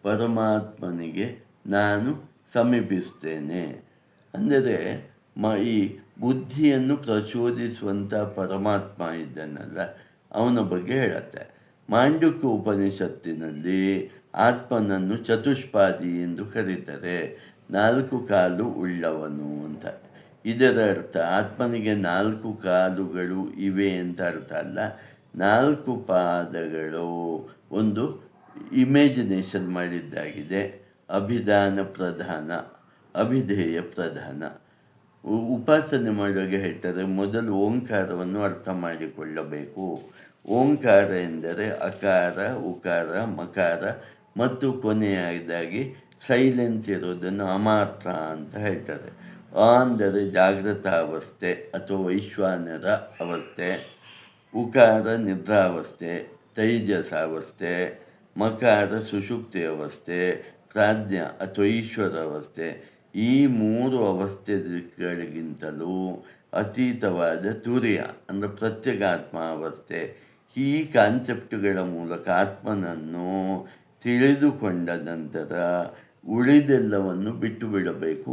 ಪರಮಾತ್ಮನಿಗೆ ನಾನು ಸಮೀಪಿಸ್ತೇನೆ. ಅಂದರೆ ಈ ಬುದ್ಧಿಯನ್ನು ಪ್ರಚೋದಿಸುವಂಥ ಪರಮಾತ್ಮ ಇದ್ದಾನಲ್ಲ, ಅವನ ಬಗ್ಗೆ ಹೇಳುತ್ತೆ. ಮಾಂಡುಕ್ಯ ಉಪನಿಷತ್ತಿನಲ್ಲಿ ಆತ್ಮನನ್ನು ಚತುಷ್ಪಾದಿ ಎಂದು ಕರೀತಾರೆ, 4 ಕಾಲು ಉಳ್ಳವನು ಅಂತ. ಇದರ ಅರ್ಥ ಆತ್ಮನಿಗೆ 4 ಕಾಲುಗಳು ಇವೆ ಅಂತ ಅರ್ಥ ಅಲ್ಲ. 4 ಪಾದಗಳು ಒಂದು ಇಮ್ಯಾಜಿನೇಷನ್ ಮಾಡಿದ್ದಾಗಿದೆ. ಅಭಿಧಾನ ಪ್ರಧಾನ, ಅಭಿಧೇಯ ಪ್ರಧಾನ. ಉಪಾಸನೆ ಮಾಡುವಾಗ ಹೇಳ್ತಾರೆ, ಮೊದಲು ಓಂಕಾರವನ್ನು ಅರ್ಥ ಮಾಡಿಕೊಳ್ಳಬೇಕು. ಓಂಕಾರ ಎಂದರೆ ಅಕಾರ, ಉಕಾರ, ಮಕಾರ ಮತ್ತು ಕೊನೆಯದಾಗಿ ಸೈಲೆನ್ಸ್ ಇರೋದನ್ನು ಅಮಾತ್ರ ಅಂತ ಹೇಳ್ತಾರೆ. ಅಂದರೆ ಜಾಗೃತ ಅವಸ್ಥೆ ಅಥವಾ ವೈಶ್ವಾನರ ಅವಸ್ಥೆ, ಉಕಾರ ನಿದ್ರಾವಸ್ಥೆ, ತೈಜಸಾವಸ್ಥೆ, ಮಕಾರ ಸುಷುಪ್ತಿ ಅವಸ್ಥೆ, ಪ್ರಾಜ್ಞ ಅಥವಾ ಈಶ್ವರ ಅವಸ್ಥೆ. ಈ 3 ಅವಸ್ಥೆಗಳಿಗಿಂತಲೂ ಅತೀತವಾದ ತುರ್ಯ ಅಂದರೆ ಪ್ರತ್ಯೇಗಾತ್ಮ ಅವಸ್ಥೆ. ಈ ಕಾನ್ಸೆಪ್ಟುಗಳ ಮೂಲಕ ಆತ್ಮನನ್ನು ತಿಳಿದುಕೊಂಡ ನಂತರ ಉಳಿದೆಲ್ಲವನ್ನು ಬಿಟ್ಟು ಬಿಡಬೇಕು,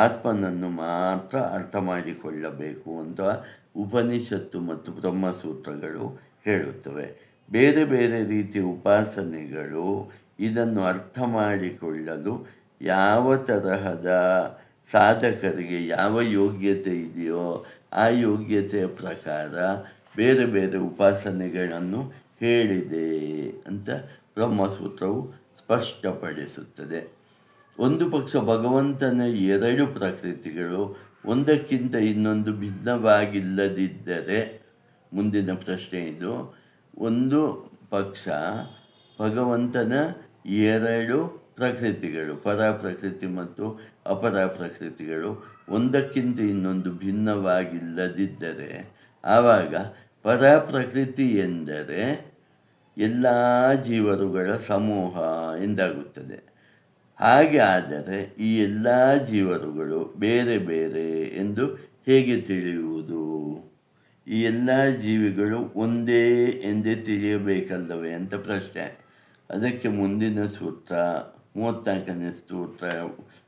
ಆತ್ಮನನ್ನು ಮಾತ್ರ ಅರ್ಥ ಮಾಡಿಕೊಳ್ಳಬೇಕು ಅಂತ ಉಪನಿಷತ್ತು ಮತ್ತು ಬ್ರಹ್ಮಸೂತ್ರಗಳು ಹೇಳುತ್ತವೆ. ಬೇರೆ ಬೇರೆ ರೀತಿಯ ಉಪಾಸನೆಗಳು ಇದನ್ನು ಅರ್ಥ ಮಾಡಿಕೊಳ್ಳಲು ಯಾವ ತರಹದ ಸಾಧಕರಿಗೆ ಯಾವ ಯೋಗ್ಯತೆ ಇದೆಯೋ ಆ ಯೋಗ್ಯತೆಯ ಪ್ರಕಾರ ಬೇರೆ ಬೇರೆ ಉಪಾಸನೆಗಳನ್ನು ಹೇಳಿದೆ ಅಂತ ಬ್ರಹ್ಮಸೂತ್ರವು ಸ್ಪಷ್ಟಪಡಿಸುತ್ತದೆ. ಒಂದು ಪಕ್ಷ ಭಗವಂತನ 2 ಪ್ರಕೃತಿಗಳು ಒಂದಕ್ಕಿಂತ ಇನ್ನೊಂದು ಭಿನ್ನವಾಗಿಲ್ಲದಿದ್ದರೆ, ಮುಂದಿನ ಪ್ರಶ್ನೆ ಇದು, ಒಂದು ಪಕ್ಷ ಭಗವಂತನ 2 ಪ್ರಕೃತಿಗಳು, ಪರ ಪ್ರಕೃತಿ ಮತ್ತು ಅಪರ ಪ್ರಕೃತಿಗಳು ಒಂದಕ್ಕಿಂತ ಇನ್ನೊಂದು ಭಿನ್ನವಾಗಿಲ್ಲದಿದ್ದರೆ, ಆವಾಗ ಪರ ಪ್ರಕೃತಿ ಎಂದರೆ ಎಲ್ಲ ಜೀವರುಗಳ ಸಮೂಹ ಎಂದಾಗುತ್ತದೆ. ಹಾಗೆ ಆದರೆ ಈ ಎಲ್ಲ ಜೀವರುಗಳು ಬೇರೆ ಬೇರೆ ಎಂದು ಹೇಗೆ ತಿಳಿಯುವುದು? ಈ ಎಲ್ಲ ಜೀವಿಗಳು ಒಂದೇ ಎಂದೇ ತಿಳಿಯಬೇಕಲ್ಲವೇ ಅಂತ ಪ್ರಶ್ನೆ. ಅದಕ್ಕೆ ಮುಂದಿನ ಸೂತ್ರ 34ನೇ ಸೂತ್ರ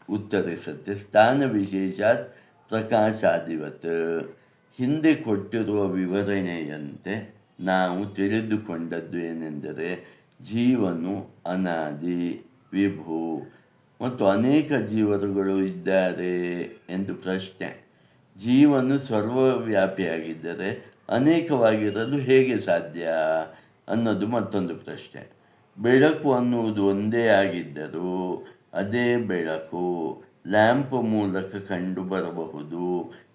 ಉತ್ತರಿಸುತ್ತೆ. ಸ್ಥಾನ ವಿಶೇಷಾತ್ ಪ್ರಕಾಶಾದಿವತ್. ಹಿಂದೆ ಕೊಟ್ಟಿರುವ ವಿವರಣೆಯಂತೆ ನಾವು ತಿಳಿದುಕೊಂಡದ್ದು ಏನೆಂದರೆ ಜೀವನು ಅನಾದಿ, ವಿಭು ಮತ್ತು ಅನೇಕ ಜೀವರುಗಳು ಇದ್ದಾರೆ ಎಂದು ಪ್ರಶ್ನೆ. ಜೀವನು ಸರ್ವವ್ಯಾಪಿಯಾಗಿದ್ದರೆ ಅನೇಕವಾಗಿರಲು ಹೇಗೆ ಸಾಧ್ಯ ಅನ್ನೋದು ಮತ್ತೊಂದು ಪ್ರಶ್ನೆ. ಬೆಳಕು ಅನ್ನುವುದು ಒಂದೇ ಆಗಿದ್ದರೂ ಅದೇ ಬೆಳಕು ಲ್ಯಾಂಪ್ ಮೂಲಕ ಕಂಡುಬರಬಹುದು,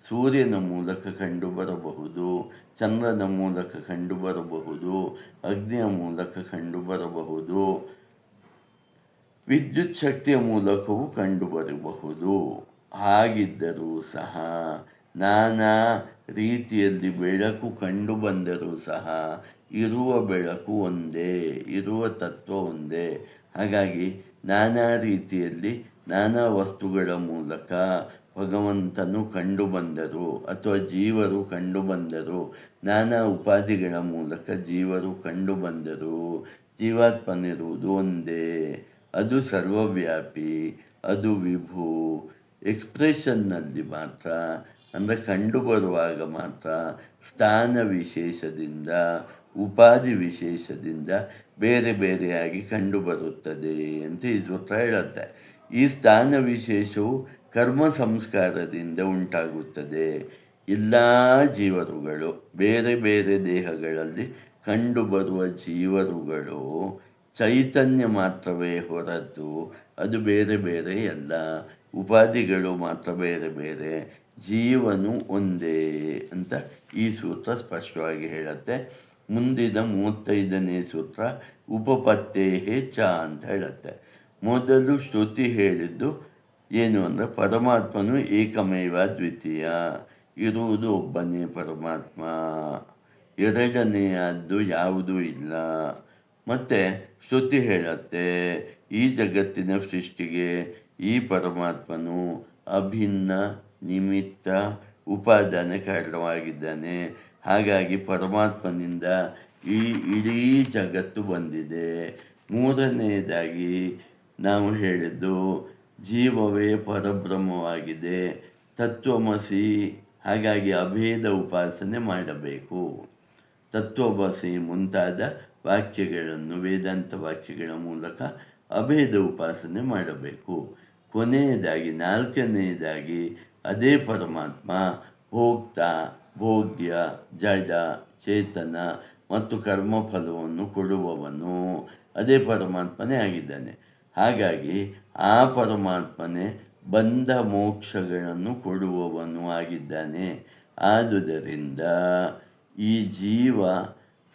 ಸೂರ್ಯನ ಮೂಲಕ ಕಂಡುಬರಬಹುದು, ಚಂದ್ರನ ಮೂಲಕ ಕಂಡುಬರಬಹುದು, ಅಗ್ನಿಯ ಮೂಲಕ ಕಂಡುಬರಬಹುದು, ವಿದ್ಯುತ್ ಶಕ್ತಿಯ ಮೂಲಕವೂ ಕಂಡುಬರಬಹುದು. ಹಾಗಿದ್ದರೂ ಸಹ ನಾನಾ ರೀತಿಯಲ್ಲಿ ಬೆಳಕು ಕಂಡುಬಂದರೂ ಸಹ ಇರುವ ಬೆಳಕು ಒಂದೇ, ಇರುವ ತತ್ವ ಒಂದೇ. ಹಾಗಾಗಿ ನಾನಾ ರೀತಿಯಲ್ಲಿ ನಾನಾ ವಸ್ತುಗಳ ಮೂಲಕ ಭಗವಂತನು ಕಂಡುಬಂದರು ಅಥವಾ ಜೀವರು ಕಂಡುಬಂದರು, ನಾನಾ ಉಪಾಧಿಗಳ ಮೂಲಕ ಜೀವರು ಕಂಡುಬಂದರು, ಜೀವಾತ್ಮನಿರುವುದು ಒಂದೇ. ಅದು ಸರ್ವವ್ಯಾಪಿ, ಅದು ವಿಭು. ಎಕ್ಸ್ಪ್ರೆಷನ್ನಲ್ಲಿ ಮಾತ್ರ, ಅಂದರೆ ಕಂಡುಬರುವಾಗ ಮಾತ್ರ ಸ್ಥಾನ ವಿಶೇಷದಿಂದ, ಉಪಾಧಿ ವಿಶೇಷದಿಂದ ಬೇರೆ ಬೇರೆಯಾಗಿ ಕಂಡುಬರುತ್ತದೆ ಅಂತ ಈ ಸೂತ್ರ ಹೇಳುತ್ತೆ. ಈ ಸ್ಥಾನ ವಿಶೇಷವು ಕರ್ಮ ಸಂಸ್ಕಾರದಿಂದ ಉಂಟಾಗುತ್ತದೆ. ಎಲ್ಲ ಜೀವರುಗಳು, ಬೇರೆ ಬೇರೆ ದೇಹಗಳಲ್ಲಿ ಕಂಡುಬರುವ ಜೀವರುಗಳು ಚೈತನ್ಯ ಮಾತ್ರವೇ ಹೊರತು ಅದು ಬೇರೆ ಬೇರೆ ಎಲ್ಲ. ಉಪಾಧಿಗಳು ಮಾತ್ರ ಬೇರೆ ಬೇರೆ, ಜೀವನು ಒಂದೇ ಅಂತ ಈ ಸೂತ್ರ ಸ್ಪಷ್ಟವಾಗಿ ಹೇಳುತ್ತೆ. ಮುಂದಿನ 35ನೇ ಸೂತ್ರ ಉಪಪತ್ತೇಹೇ ಚ ಅಂತ ಹೇಳುತ್ತೆ. ಮೊದಲು ಶ್ರುತಿ ಹೇಳಿದ್ದು ಏನು ಅಂದರೆ ಪರಮಾತ್ಮನು ಏಕಮೇವ ದ್ವಿತೀಯ, ಇರುವುದು ಒಬ್ಬನೇ ಪರಮಾತ್ಮ, ಎರಡನೆಯದ್ದು ಯಾವುದೂ ಇಲ್ಲ. ಮತ್ತು ಶ್ರುತಿ ಹೇಳುತ್ತೆ ಈ ಜಗತ್ತಿನ ಸೃಷ್ಟಿಗೆ ಈ ಪರಮಾತ್ಮನು ಅಭಿನ್ನ, ನಿಮಿತ್ತ, ಉಪಾದಾನ ಕಾರಣವಾಗಿದ್ದಾನೆ. ಹಾಗಾಗಿ ಪರಮಾತ್ಮನಿಂದ ಈ ಇಡೀ ಜಗತ್ತು ಬಂದಿದೆ. ಮೂರನೆಯದಾಗಿ ನಾವು ಹೇಳಿದ್ದು ಜೀವವೇ ಪರಬ್ರಹ್ಮವಾಗಿದೆ, ತತ್ವಮಸಿ. ಹಾಗಾಗಿ ಅಭೇದ ಉಪಾಸನೆ ಮಾಡಬೇಕು. ತತ್ವಮಸಿ ಮುಂತಾದ ವಾಕ್ಯಗಳನ್ನು, ವೇದಾಂತ ವಾಕ್ಯಗಳ ಮೂಲಕ ಅಭೇದ ಉಪಾಸನೆ ಮಾಡಬೇಕು. ಕೊನೆಯದಾಗಿ 4ನೇದಾಗಿ ಅದೇ ಪರಮಾತ್ಮ ಭೋಕ್ತ, ಭೋಗ್ಯ, ಜಡ, ಚೇತನ ಮತ್ತು ಕರ್ಮಫಲವನ್ನು ಕೊಡುವವನು ಅದೇ ಪರಮಾತ್ಮನೇ ಆಗಿದ್ದಾನೆ. ಹಾಗಾಗಿ ಆ ಪರಮಾತ್ಮನೇ ಬಂಧ ಮೋಕ್ಷಗಳನ್ನು ಕೊಡುವವನು ಆಗಿದ್ದಾನೆ. ಆದುದರಿಂದ ಈ ಜೀವ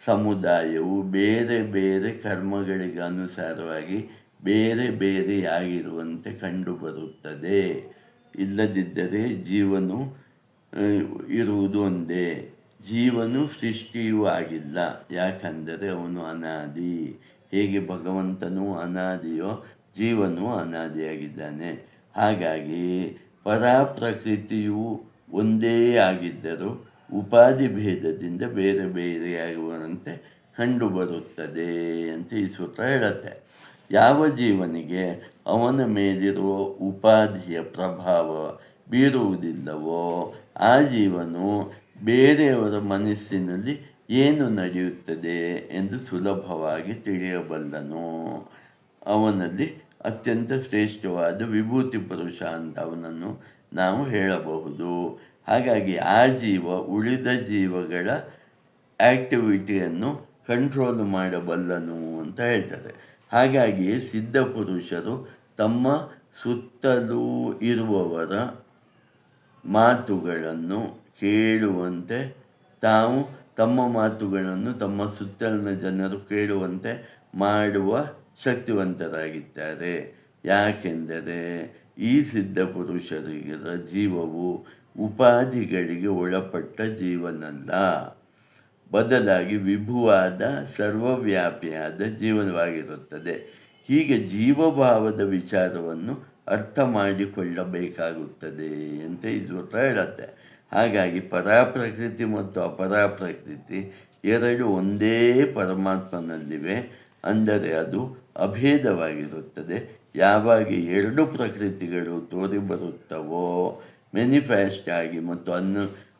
ಸಮುದಾಯವು ಬೇರೆ ಬೇರೆ ಕರ್ಮಗಳಿಗೆ ಅನುಸಾರವಾಗಿ ಬೇರೆ ಬೇರೆಯಾಗಿರುವಂತೆ ಕಂಡುಬರುತ್ತದೆ. ಇಲ್ಲದಿದ್ದರೆ ಜೀವನು ಇರುವುದು ಒಂದೇ. ಜೀವನು ಸೃಷ್ಟಿಯೂ ಆಗಿಲ್ಲ, ಯಾಕಂದರೆ ಅವನು ಅನಾದಿ. ಹೇಗೆ ಭಗವಂತನು ಅನಾದಿಯೋ ಜೀವನು ಅನಾದಿಯಾಗಿದ್ದಾನೆ. ಹಾಗಾಗಿ ಪರಾಪ್ರಕೃತಿಯು ಒಂದೇ ಆಗಿದ್ದರೂ ಉಪಾಧಿ ಭೇದದಿಂದ ಬೇರೆ ಬೇರೆಯಾಗುವಂತೆ ಕಂಡುಬರುತ್ತದೆ ಅಂತ ಈ ಸೂತ್ರ ಹೇಳುತ್ತೆ. ಯಾವ ಜೀವನಿಗೆ ಅವನ ಮೇಲಿರುವ ಉಪಾಧಿಯ ಪ್ರಭಾವ ಬೀರುವುದಿಲ್ಲವೋ ಆ ಜೀವನು ಬೇರೆಯವರ ಮನಸ್ಸಿನಲ್ಲಿ ಏನು ನಡೆಯುತ್ತದೆ ಎಂದು ಸುಲಭವಾಗಿ ತಿಳಿಯಬಲ್ಲನು. ಅವನಲ್ಲಿ ಅತ್ಯಂತ ಶ್ರೇಷ್ಠವಾದ ವಿಭೂತಿ ಪುರುಷ ಅಂತ ಅವನನ್ನು ನಾವು ಹೇಳಬಹುದು. ಹಾಗಾಗಿ ಆ ಜೀವ ಉಳಿದ ಜೀವಗಳ ಆ್ಯಕ್ಟಿವಿಟಿಯನ್ನು ಕಂಟ್ರೋಲ್ ಮಾಡಬಲ್ಲನು ಅಂತ ಹೇಳ್ತಾರೆ. ಹಾಗಾಗಿ ಸಿದ್ಧ ಪುರುಷರು ತಮ್ಮ ಸುತ್ತಲೂ ಇರುವವರ ಮಾತುಗಳನ್ನು ಕೇಳುವಂತೆ, ತಾವು ತಮ್ಮ ಮಾತುಗಳನ್ನು ತಮ್ಮ ಸುತ್ತಲಿನ ಜನರು ಕೇಳುವಂತೆ ಮಾಡುವ ಶಕ್ತಿವಂತರಾಗಿದ್ದಾರೆ. ಯಾಕೆಂದರೆ ಈ ಸಿದ್ಧ ಪುರುಷರಿಗಿರ ಜೀವವು ಉಪಾಧಿಗಳಿಗೆ ಒಳಪಟ್ಟ ಜೀವನಲ್ಲ, ಬದಲಾಗಿ ವಿಭುವಾದ ಸರ್ವವ್ಯಾಪಿಯಾದ ಜೀವನವಾಗಿರುತ್ತದೆ. ಹೀಗೆ ಜೀವಭಾವದ ವಿಚಾರವನ್ನು ಅರ್ಥ ಮಾಡಿಕೊಳ್ಳಬೇಕಾಗುತ್ತದೆ ಅಂತ ಈ ಸೂತ್ರ ಹೇಳುತ್ತೆ. ಹಾಗಾಗಿ ಪರಾಪ್ರಕೃತಿ ಮತ್ತು ಅಪರಾಪ್ರಕೃತಿ ಎರಡು ಒಂದೇ ಪರಮಾತ್ಮನಲ್ಲಿವೆ. ಅಂದರೆ ಅದು ಅಭೇದವಾಗಿರುತ್ತದೆ. ಯಾವಾಗ ಎರಡು ಪ್ರಕೃತಿಗಳು ತೋರಿಬರುತ್ತವೋ ಮ್ಯಾನಿಫೆಸ್ಟ್ ಆಗಿ ಮತ್ತು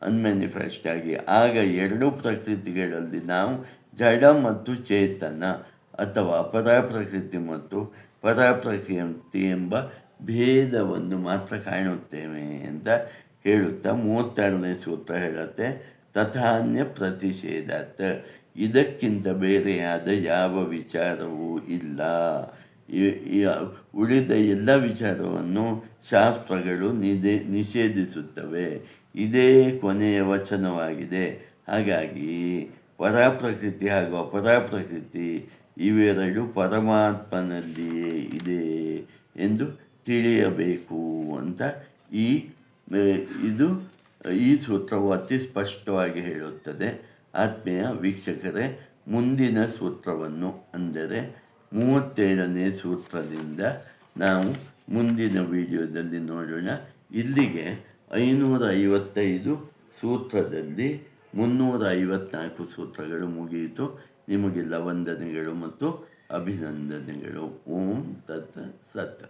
ಅನ್ಮ್ಯಾನಿಫೆಸ್ಟ್ ಆಗಿ, ಆಗ ಎರಡೂ ಪ್ರಕೃತಿಗಳಲ್ಲಿ ನಾವು ಜಡ ಮತ್ತು ಚೇತನ ಅಥವಾ ಪರಪ್ರಕೃತಿ ಮತ್ತು ಪರಪ್ರಕೃತಿ ಎಂಬ ಭೇದವನ್ನು ಮಾತ್ರ ಕಾಣುತ್ತೇವೆ ಅಂತ ಹೇಳುತ್ತಾ 32ನೇ ಸೂತ್ರ ಹೇಳುತ್ತೆ, ತಥಾನ್ಯ ಪ್ರತಿಷೇಧಾತ್, ಇದಕ್ಕಿಂತ ಬೇರೆಯಾದ ಯಾವ ವಿಚಾರವೂ ಇಲ್ಲ. ಉಳಿದ ಎಲ್ಲ ವಿಚಾರವನ್ನು ಶಾಸ್ತ್ರಗಳು ನಿಷೇಧಿಸುತ್ತವೆ. ಇದೇ ಕೊನೆಯ ವಚನವಾಗಿದೆ. ಹಾಗಾಗಿ ಪರಪ್ರಕೃತಿ ಹಾಗೂ ಅಪರಪ್ರಕೃತಿ ಇವೆರಡು ಪರಮಾತ್ಮನಲ್ಲಿಯೇ ಇದೆ ಎಂದು ತಿಳಿಯಬೇಕು ಅಂತ ಈ ಸೂತ್ರವು ಅತಿ ಸ್ಪಷ್ಟವಾಗಿ ಹೇಳುತ್ತದೆ. ಆತ್ಮೀಯ ವೀಕ್ಷಕರೇ, ಮುಂದಿನ ಸೂತ್ರವನ್ನು ಅಂದರೆ 37ನೇ ಸೂತ್ರದಿಂದ ನಾವು ಮುಂದಿನ ವಿಡಿಯೋದಲ್ಲಿ ನೋಡೋಣ. ಇಲ್ಲಿಗೆ 555 ಸೂತ್ರದಲ್ಲಿ 354 ಸೂತ್ರಗಳು ಮುಗಿಯಿತು. ನಿಮಗೆಲ್ಲ ವಂದನೆಗಳು ಮತ್ತು ಅಭಿನಂದನೆಗಳು. ಓಂ ತತ್ ಸತ್.